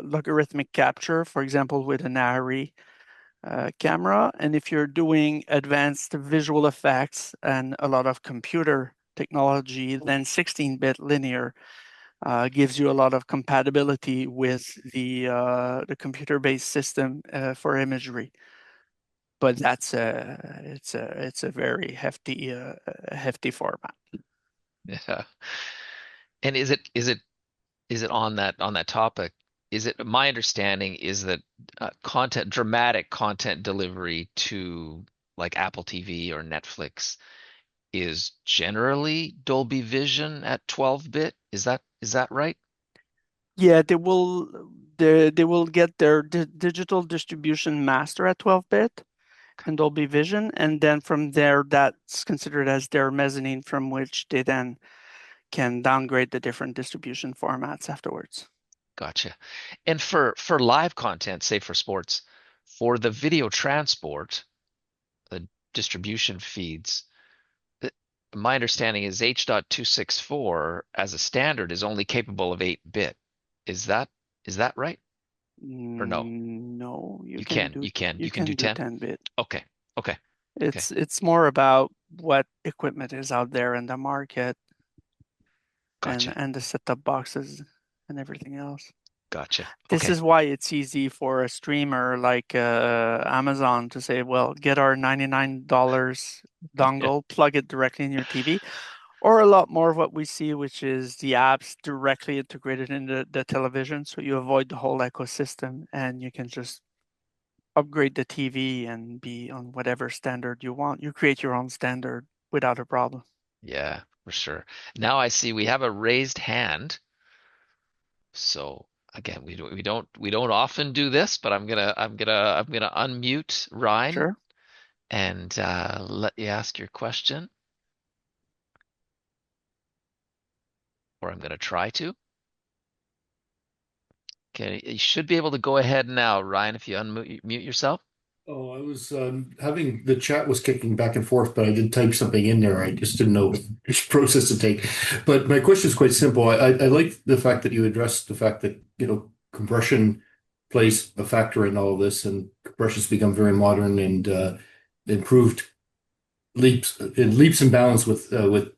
logarithmic capture, for example, with an ARRI camera. And if you're doing advanced visual effects and a lot of computer technology, then 16-bit linear gives you a lot of compatibility with the computer-based system for imagery. But it's a very hefty format. Yeah. And is it on that topic? Is it my understanding is that dramatic content delivery to like Apple TV or Netflix is generally Dolby Vision at 12-bit? Is that right? Yeah, they will get their digital distribution master at 12-bit and Dolby Vision, and then from there, that's considered as their mezzanine from which they then can downgrade the different distribution formats afterwards. Gotcha. And for live content, say for sports, for the video transport, the distribution feeds, th- my understanding is H.264 as a standard is only capable of 8-bit. Is that right? Or no? No, you You can can, do you can, you you can do can do 10? 10-bit. Okay. Okay. Okay. It's more about what equipment is out there in the market and Gotcha. and the set-top boxes and everything else. Gotcha. This Okay. is why it's easy for a streamer like Amazon to say, well, get our $99 Yeah. dongle, plug it directly in your TV, or a lot more of what we see, which is the apps directly integrated into the television. So you avoid the whole ecosystem and you can just upgrade the TV and be on whatever standard you want. You create your own standard without a problem. Yeah, for sure. Now I see we have a raised hand. So again, we don't often do this, but I'm gonna unmute Ryan Sure. and let you ask your question, or I'm gonna try to. Okay, you should be able to go ahead now, Ryan, if you unmute mute yourself. Oh, I was having the chat was kicking back and forth, but I did type something in there. I just didn't know which process to take. But my question is quite simple. I like the fact that you addressed the fact that, compression plays a factor in all of this, and compression's become very modern and improved leaps and bounds with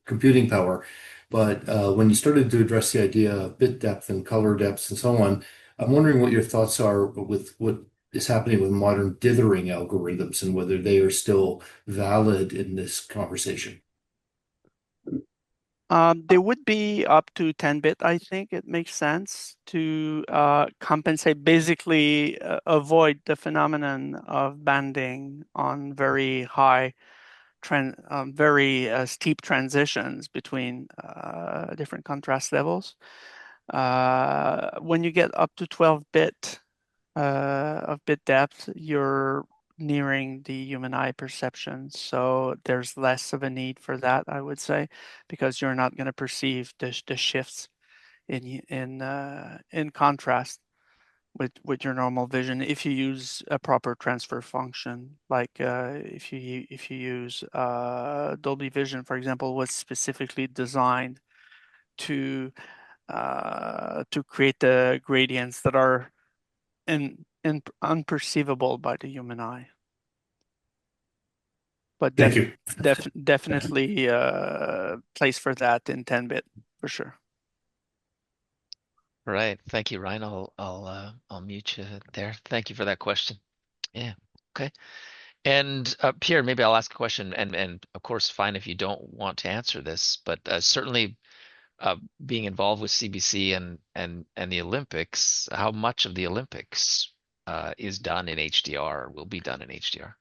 computing power. But when you started to address the idea of bit depth and color depths and so on, I'm wondering what your thoughts are with what is happening with modern dithering algorithms and whether they are still valid in this conversation. They would be up to 10-bit, I think. It makes sense to compensate, basically avoid the phenomenon of banding on very steep transitions between different contrast levels. When you get up to 12-bit of bit depth, you're nearing the human eye perception. So there's less of a need for that, I would say, because you're not going to perceive the shifts in contrast with your normal vision if you use a proper transfer function. Like if you use Dolby Vision, for example, was specifically designed to create the gradients that are unperceivable by the human eye. But Thank you. definitely place for that in 10-bit for sure. Right. Thank you, Ryan. I'll mute you there. Thank you for that question. Yeah. Okay. And Pierre, maybe I'll ask a question, and of course, fine if you don't want to answer this, but certainly being involved with CBC and the Olympics, how much of the Olympics is done in HDR, will be done in HDR?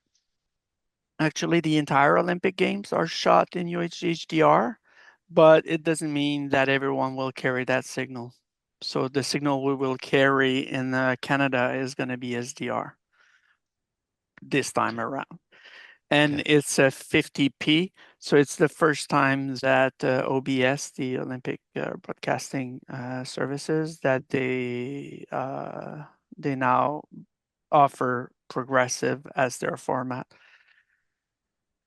Actually, the entire Olympic Games are shot in UHD-HDR, but it doesn't mean that everyone will carry that signal. So the signal we will carry in Canada is going to be SDR this time around. And Okay. it's a 50p, so it's the first time that OBS, the Olympic Broadcasting Services, that they now offer progressive as their format.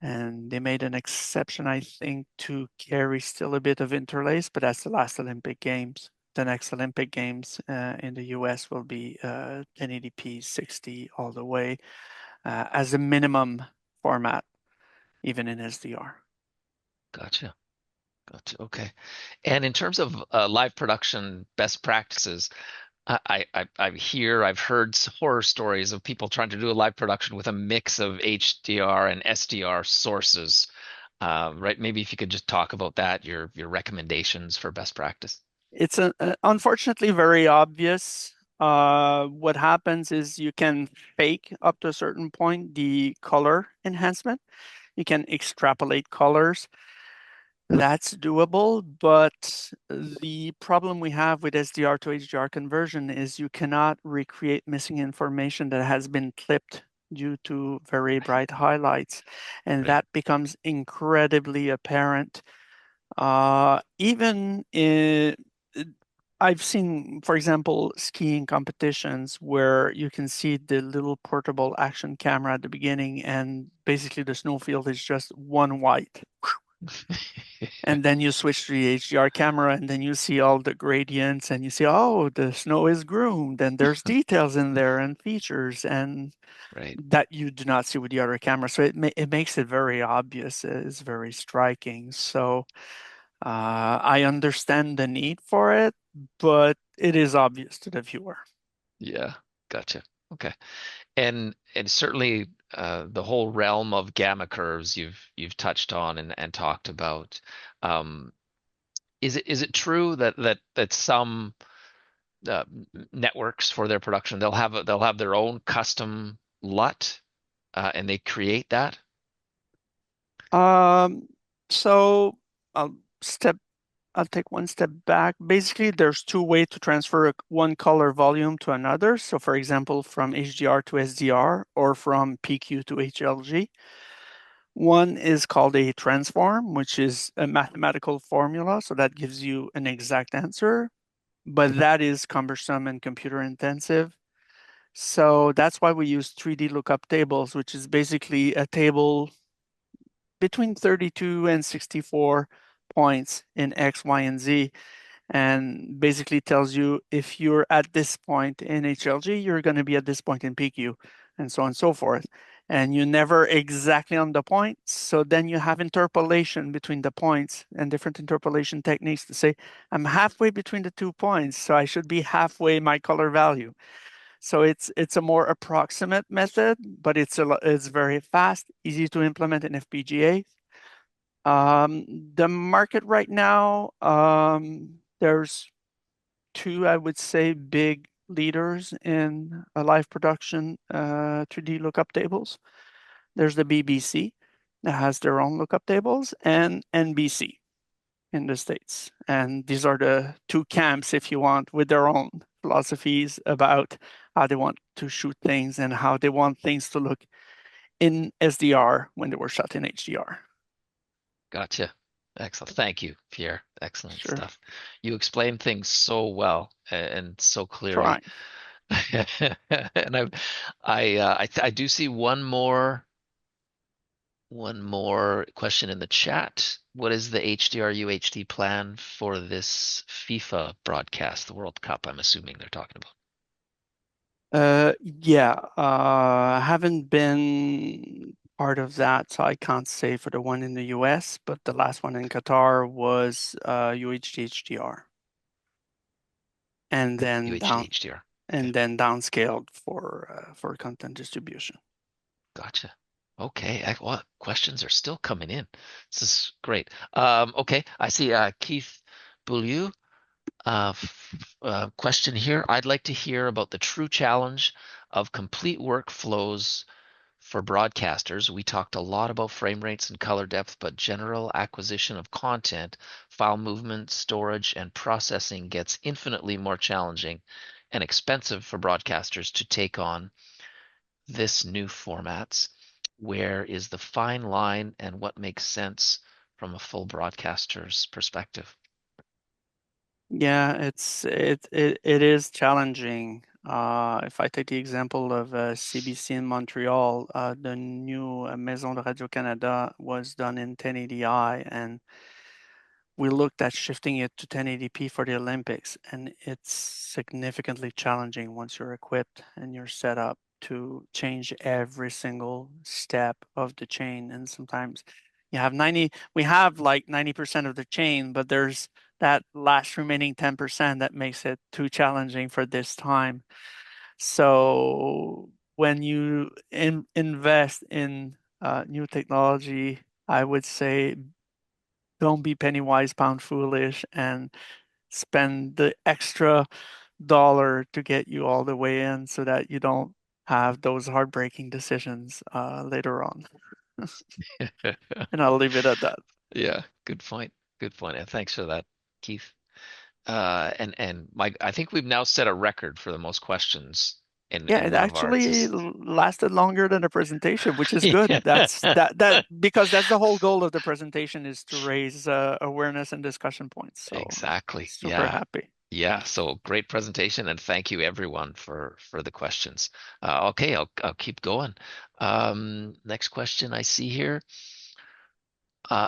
And they made an exception, I think, to carry still a bit of interlace, but that's the last Olympic Games. The next Olympic Games in the US will be 1080p 60 all the way as a minimum format, even in SDR. Gotcha. Gotcha. Okay. And in terms of live production best practices, I've heard horror stories of people trying to do a live production with a mix of HDR and SDR sources. Right? Maybe if you could just talk about that, your recommendations for best practice. It's unfortunately very obvious. What happens is you can fake up to a certain point the color enhancement. You can extrapolate colors. That's doable, but the problem we have with SDR to HDR conversion is you cannot recreate missing information that has been clipped due to very bright highlights, and Right. that becomes incredibly apparent. Even I've seen, for example, skiing competitions where you can see the little portable action camera at the beginning, and basically the snowfield is just one white. And then you switch to the HDR camera, and then you see all the gradients, and you see, oh, the snow is groomed, and there's details in there and features, and Right. that you do not see with the other camera. So it makes it very obvious. It's very striking. So I understand the need for it, but it is obvious to the viewer. Yeah. Gotcha. Okay. And certainly the whole realm of gamma curves you've touched on and talked about. Um, is it true that some uh, networks for their production they'll have their own custom LUT and they create that? Um, so I'll step I'll take one step back. Basically, there's two ways to transfer one color volume to another. So for example, from HDR to SDR or from PQ to HLG. One is called a transform, which is a mathematical formula. So that gives you an exact answer, but that is cumbersome and computer intensive. So that's why we use 3D lookup tables, which is basically a table between 32 and 64 points in X, Y, and Z, and basically tells you if you're at this point in HLG, you're going to be at this point in PQ, and so on and so forth. And you're never exactly on the point. So then you have interpolation between the points and different interpolation techniques to say, I'm halfway between the 2 points, so I should be halfway my color value. So it's a more approximate method, but it's very fast, easy to implement in FPGA. The market right now, there's two, I would say, big leaders in a live production 3D lookup tables. There's the BBC that has their own lookup tables, and NBC in the States. And these are the two camps, if you want, with their own philosophies about how they want to shoot things and how they want things to look in SDR when they were shot in HDR. Gotcha. Excellent. Thank you, Pierre. Excellent Sure. stuff. You explained things so well and so clearly. Trying. And I do see one more question in the chat. What is the HDR UHD plan for this FIFA broadcast, the World Cup? I'm assuming they're talking about. Yeah, I haven't been part of that, so I can't say for the one in the US, but the last one in Qatar was UHD HDR, and then UHD HDR. Okay. downscaled for content distribution. Gotcha. Okay. Well, questions are still coming in. This is great. Okay. I see Keith Beaulieu. Question here. I'd like to hear about the true challenge of complete workflows for broadcasters. We talked a lot about frame rates and color depth, but general acquisition of content, file movement, storage, and processing gets infinitely more challenging and expensive for broadcasters to take on this new formats. Where is the fine line and what makes sense from a full broadcaster's perspective? Yeah, it is challenging. If I take the example of CBC in Montreal, the new Maison de Radio-Canada was done in 1080i, and we looked at shifting it to 1080p for the Olympics, and it's significantly challenging once you're equipped and you're set up to change every single step of the chain. And sometimes you have we have like 90% of the chain, but there's that last remaining 10% that makes it too challenging for this time. So when you invest in new technology, I would say don't be penny wise, pound foolish, and spend the extra dollar to get you all the way in so that you don't have those heartbreaking decisions later on. And I'll leave it at that. Yeah, good point. Good point. And thanks for that, Keith. And Mike, I think we've now set a record for the most questions Yeah, in it one of our actually just lasted longer than the presentation, which is good. yeah. That because that's the whole goal of the presentation is to raise awareness and discussion points. So Exactly. super Yeah. happy. Yeah. So great presentation and thank you everyone for the questions. Okay, I'll keep going. Next question I see here. Uh,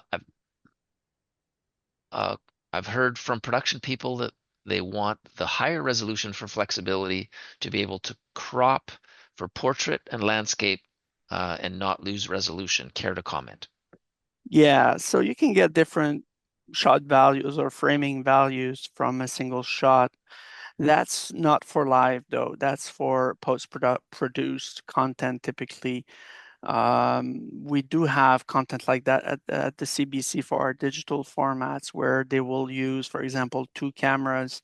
Uh, I've heard from production people that they want the higher resolution for flexibility to be able to crop for portrait and landscape and not lose resolution. Care to comment? Yeah, so you can get different shot values or framing values from a single shot. That's not for live though. That's for post-produced content typically. We do have content like that at the CBC for our digital formats where they will use, for example, two cameras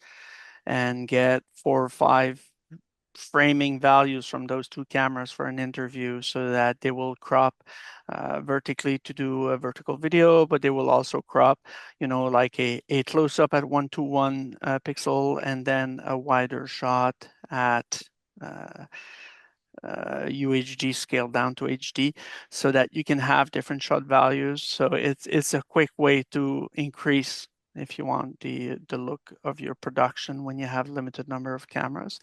and get 4 or 5 framing values from those two cameras for an interview so that they will crop vertically to do a vertical video, but they will also crop, like a close-up at 1:1 pixel and then a wider shot at UHD scaled down to HD so that you can have different shot values. So it's a quick way to increase, if you want, the look of your production when you have limited number of cameras.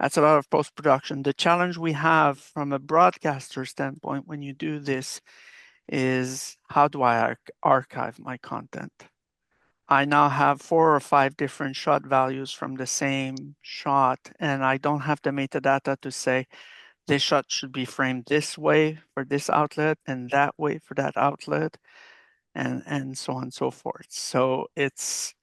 That's a lot of post-production. The challenge we have from a broadcaster standpoint when you do this is how do I archive my content? I now have 4 or 5 different shot values from the same shot, and I don't have the metadata to say this shot should be framed this way for this outlet and that way for that outlet, and so on and so forth. So it's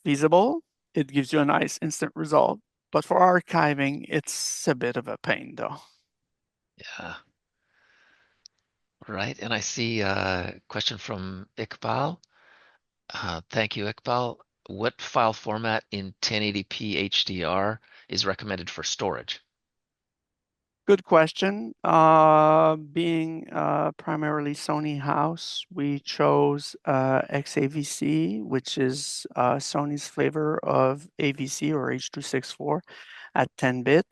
feasible. It gives you a nice instant result. But for archiving, it's a bit of a pain though. Yeah. Right. And I see a question from Iqbal. Thank you, Iqbal. What file format in 1080p HDR is recommended for storage? Good question. Being primarily Sony house, we chose XAVC, which is Sony's flavor of AVC or H.264 at 10-bit.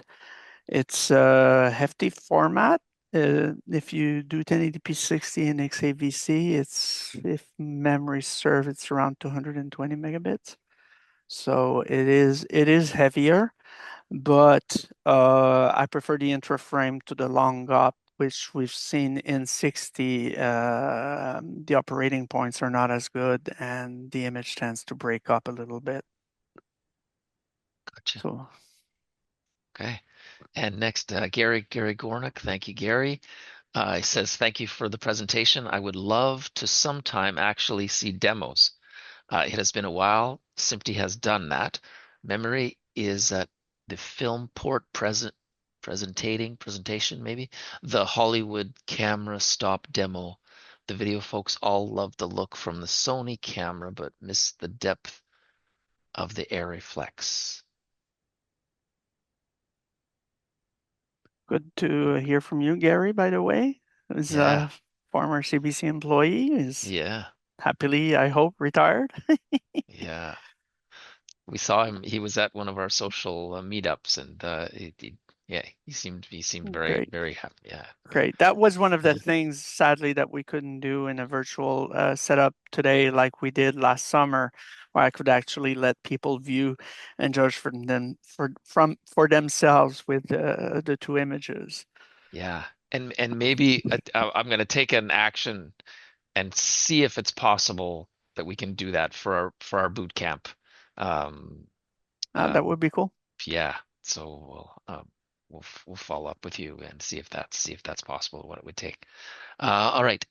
It's a hefty format. If you do 1080p 60 in XAVC, if memory serves, it's around 220 megabits. So it is heavier, but I prefer the intra-frame to the long up, which we've seen in 60. The operating points are not as good, and the image tends to break up a little bit. Gotcha. So, Okay. And next, Gary Gornick. Thank you, Gary. He says, thank you for the presentation. I would love to sometime actually see demos. It has been a while. SMPTE has done that. Memory is at the film port presentation, maybe. The Hollywood camera stop demo. The video folks all love the look from the Sony camera, but miss the depth of the air reflex. good to hear from you, Gary, by the way. As Yeah, a former CBC employee, is yeah, happily, I hope, retired. yeah. We saw him. He was at one of our social meetups, and yeah, he seemed very Great. very happy. Yeah, Great. That was one of the things, sadly, that we couldn't do in a virtual setup today, like we did last summer, where I could actually let people view and judge for themselves with the two images. yeah. And maybe I'm going to take an action and see if it's possible that we can do that for our boot camp. Um, That um, would be cool. yeah. So we'll follow up with you and see if that's possible, what it would take. All right.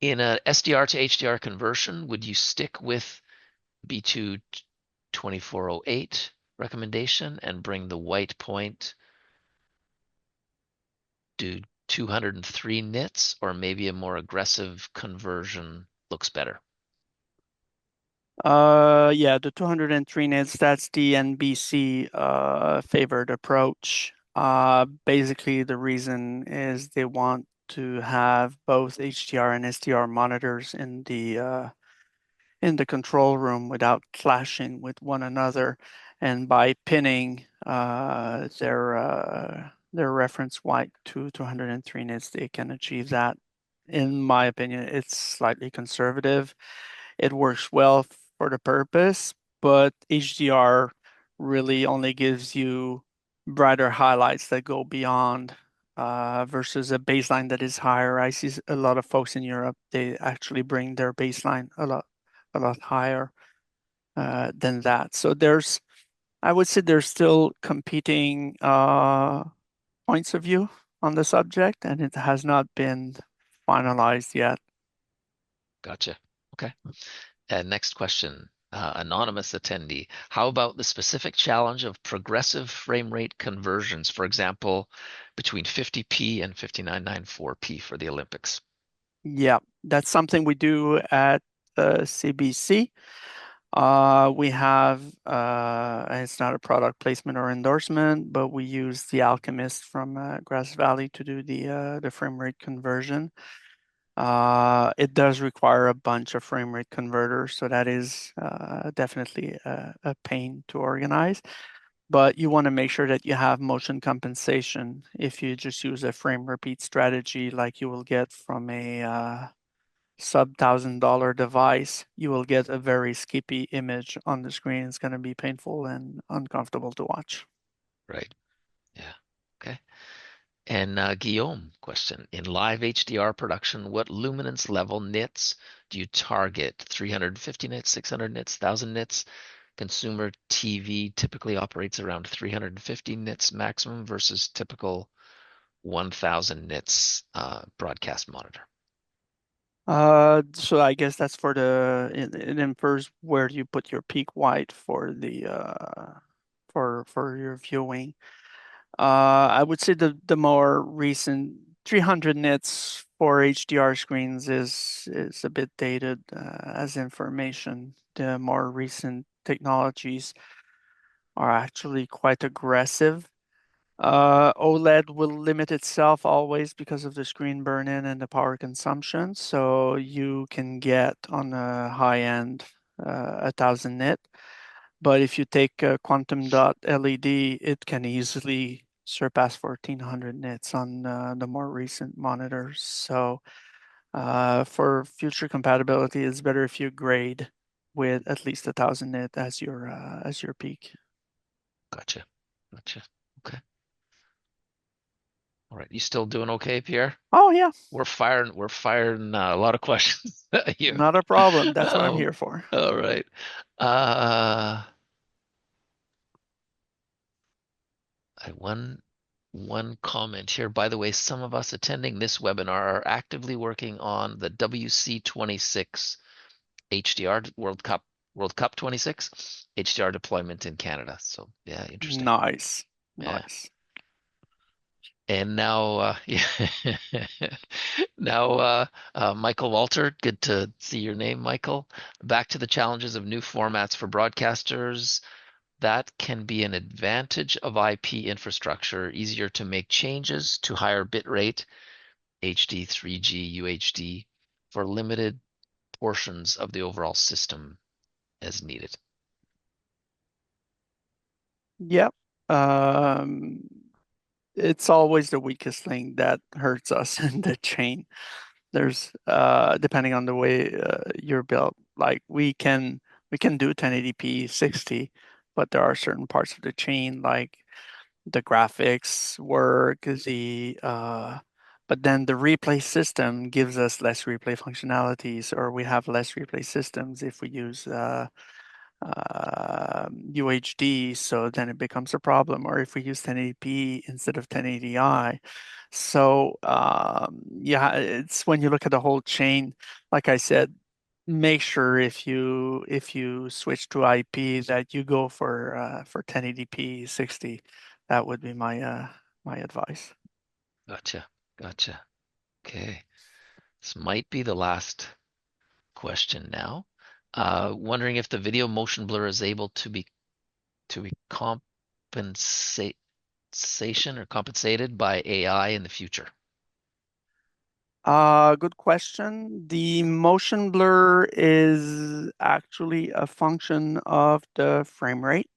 In a SDR to HDR conversion, would you stick with B2 2408 recommendation and bring the white point to 203 nits, or maybe a more aggressive conversion looks better? Yeah, the 203 nits, that's the NBC favored approach. Basically, the reason is they want to have both HDR and SDR monitors in the control room without clashing with one another. And by pinning their reference white to 203 nits, they can achieve that. In my opinion, it's slightly conservative. It works well for the purpose, but HDR really only gives you brighter highlights that go beyond versus a baseline that is higher. I see a lot of folks in Europe, they actually bring their baseline a lot higher than that. So I would say there's still competing points of view on the subject, and it has not been finalized yet. Gotcha. Okay. And next question, anonymous attendee. How about the specific challenge of progressive frame rate conversions, for example, between 50p and 5994p for the Olympics? Yeah, that's something we do at CBC. We have, it's not a product placement or endorsement, but we use the Alchemist from Grass Valley to do the frame rate conversion. It does require a bunch of frame rate converters, so that is definitely a pain to organize. But you want to make sure that you have motion compensation. If you just use a frame repeat strategy like you will get from a sub $1,000 device, you will get a very skippy image on the screen. It's going to be painful and uncomfortable to watch. Right. Yeah. Okay. And Guillaume question. In live HDR production, what luminance level nits do you target? 350 nits, 600 nits, 1000 nits? Consumer TV typically operates around 350 nits maximum versus typical 1000 nits broadcast monitor. So I guess that's for it infers where you put your peak white for the for your viewing. I would say the more recent 300 nits for HDR screens is a bit dated as information. The more recent technologies are actually quite aggressive. OLED will limit itself always because of the screen burn-in and the power consumption. So you can get on a high end 1000 nit. But if you take a quantum dot LED, it can easily surpass 1400 nits on the more recent monitors. So for future compatibility, it's better if you grade with at least 1000 nit as your peak. Gotcha. Gotcha. Okay. All right. You still doing okay, Pierre? Oh yeah, We're firing a lot of questions at you. not a problem. That's what I'm Um, here for. all right. Uh, one comment here. By the way, some of us attending this webinar are actively working on the WC26 HDR World Cup 26 HDR deployment in Canada. So yeah, interesting. Nice, Yeah. nice. And now, yeah. Now, Michael Walter, good to see your name, Michael. Back to the challenges of new formats for broadcasters. That can be an advantage of IP infrastructure, easier to make changes to higher bitrate, HD, 3G, UHD, for limited portions of the overall system as needed. Yep. Um, it's always the weakest thing that hurts us in the chain. There's depending on the way you're built, like we can do 1080p 60, but there are certain parts of the chain like the graphics work, but then the replay system gives us less replay functionalities, or we have less replay systems if we use UHD, so then it becomes a problem, or if we use 1080p instead of 1080i. So yeah, it's when you look at the whole chain, like I said, make sure if you switch to IP that you go for 1080p 60. That would be my advice. Gotcha. Gotcha. Okay. This might be the last question now. Wondering if the video motion blur is able to be compensated by AI in the future. Good question. The motion blur is actually a function of the frame rate.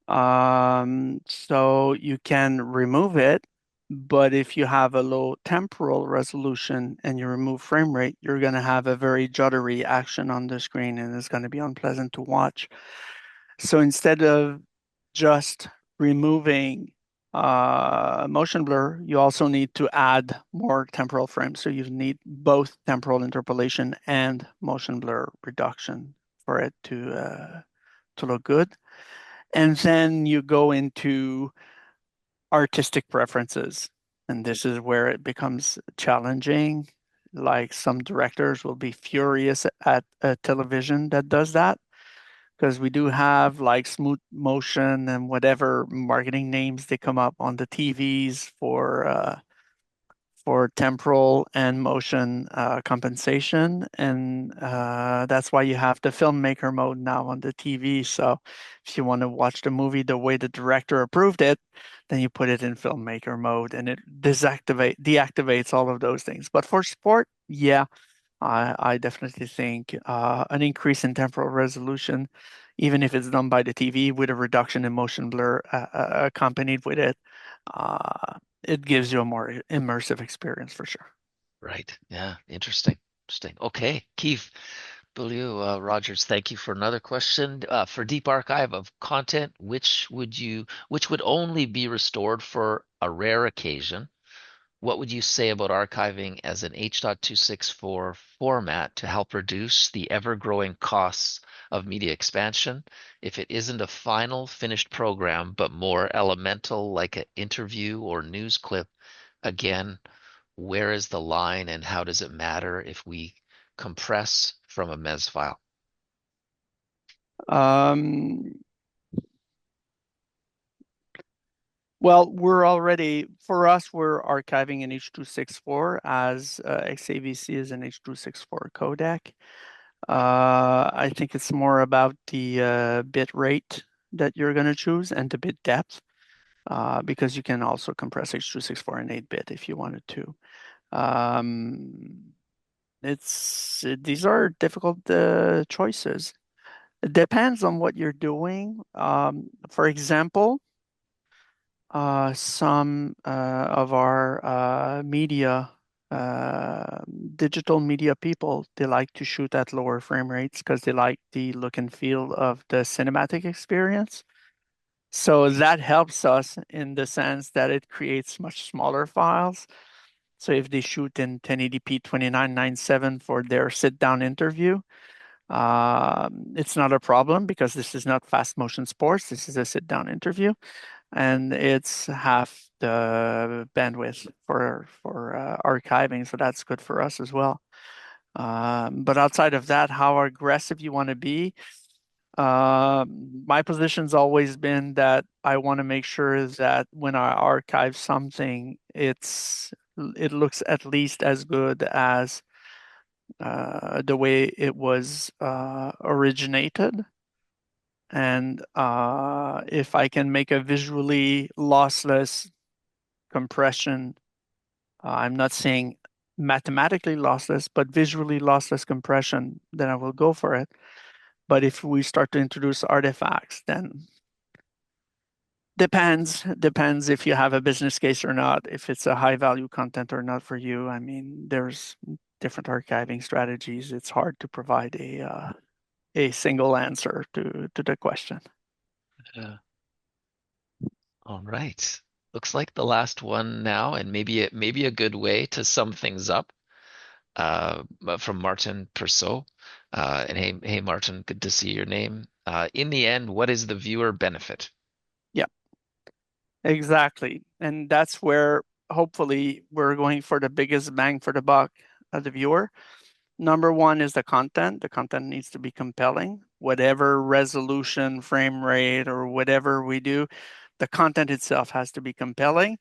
So you can remove it, but if you have a low temporal resolution and you remove frame rate, you're going to have a very juddery action on the screen and it's going to be unpleasant to watch. So instead of just removing motion blur, you also need to add more temporal frames. So you need both temporal interpolation and motion blur reduction for it to look good. And then you go into artistic preferences. And this is where it becomes challenging. Like some directors will be furious at a television that does that because we do have like smooth motion and whatever marketing names they come up on the TVs for temporal and motion compensation. And that's why you have the filmmaker mode now on the TV. So if you want to watch the movie the way the director approved it, then you put it in filmmaker mode and it deactivates all of those things. But for sport, yeah, I definitely think an increase in temporal resolution, even if it's done by the TV with a reduction in motion blur accompanied with it, it gives you a more immersive experience for sure. Right. Yeah. Interesting. Interesting. Okay. Keith Beaulieu, Rogers, thank you for another question. For deep archive of content, which would only be restored for a rare occasion? What would you say about archiving as an H.264 format to help reduce the ever-growing costs of media expansion if it isn't a final finished program, but more elemental like an interview or news clip? Again, where is the line and how does it matter if we compress from a MES file? Um, well, for us, we're archiving in H.264 as XAVC is an H.264 codec. I think it's more about the bit rate that you're going to choose and the bit depth, because you can also compress H.264 in 8-bit if you wanted to. Um, these are difficult choices. It depends on what you're doing. For example, some of our uh, digital media people, they like to shoot at lower frame rates because they like the look and feel of the cinematic experience. So that helps us in the sense that it creates much smaller files. So if they shoot in 1080p 2997 for their sit-down interview, it's not a problem because this is not fast motion sports. This is a sit-down interview, and it's half the bandwidth for archiving. So that's good for us as well. But outside of that, how aggressive you want to be, my position's always been that I want to make sure that when I archive something, it looks at least as good as the way it was originated. And if I can make a visually lossless compression, I'm not saying mathematically lossless, but visually lossless compression, then I will go for it. But if we start to introduce artifacts, then depends if you have a business case or not, if it's a high value content or not for you. I mean, there's different archiving strategies. It's hard to provide a single answer to the question. Yeah. All right. Looks like the last one now, and maybe a good way to sum things up. From Martin Perceau. And hey, Martin, good to see your name. In the end, what is the viewer benefit? Yeah, exactly. And that's where hopefully we're going for the biggest bang for the buck of the viewer. Number one is the content. The content needs to be compelling. Whatever resolution, frame rate, or whatever we do, the content itself has to be compelling.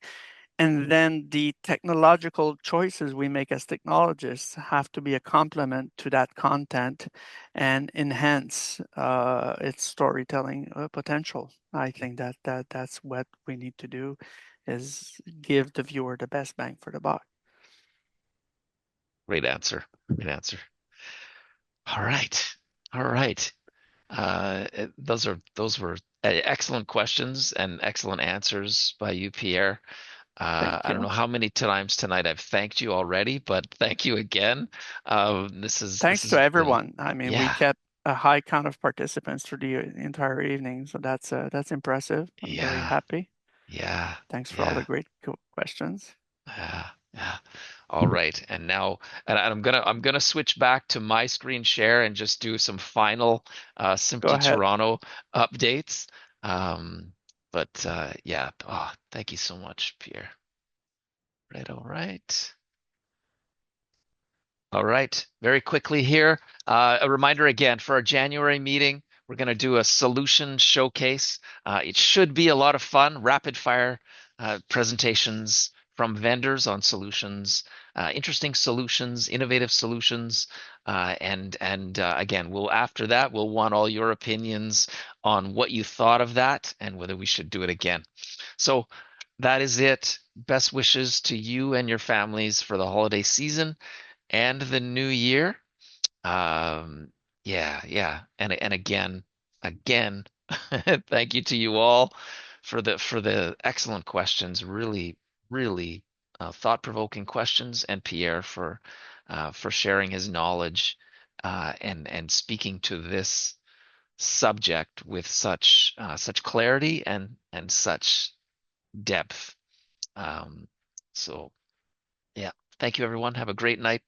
And then the technological choices we make as technologists have to be a complement to that content and enhance its storytelling potential. I think that's what we need to do is give the viewer the best bang for the buck. Great answer. Great answer. All right. All right. Those were excellent questions and excellent answers by you, Pierre. Thank I don't you. know how many times tonight I've thanked you already, but thank you again. This Thanks to has been, everyone. I mean, we yeah, kept a high count of participants through the entire evening, so that's impressive. I'm very yeah, happy. yeah, Thanks for all the yeah, great questions. yeah, yeah. All right, and now, and I'm gonna switch back to my screen share and just do some final Go SMPTE ahead. Toronto updates. Um, but yeah, oh, thank you so much, Pierre. Right, all right. All right, very quickly here. A reminder again for our January meeting, we're going to do a solution showcase. It should be a lot of fun, rapid fire presentations from vendors on solutions, interesting solutions, innovative solutions, and again, we'll after that we'll want all your opinions on what you thought of that and whether we should do it again. So that is it. Best wishes to you and your families for the holiday season and the new year. Um, yeah. And again, thank you to you all for the excellent questions. Really thought-provoking questions, and Pierre for sharing his knowledge and speaking to this subject with such clarity and such depth. Um, so yeah, thank you everyone. Have a great night.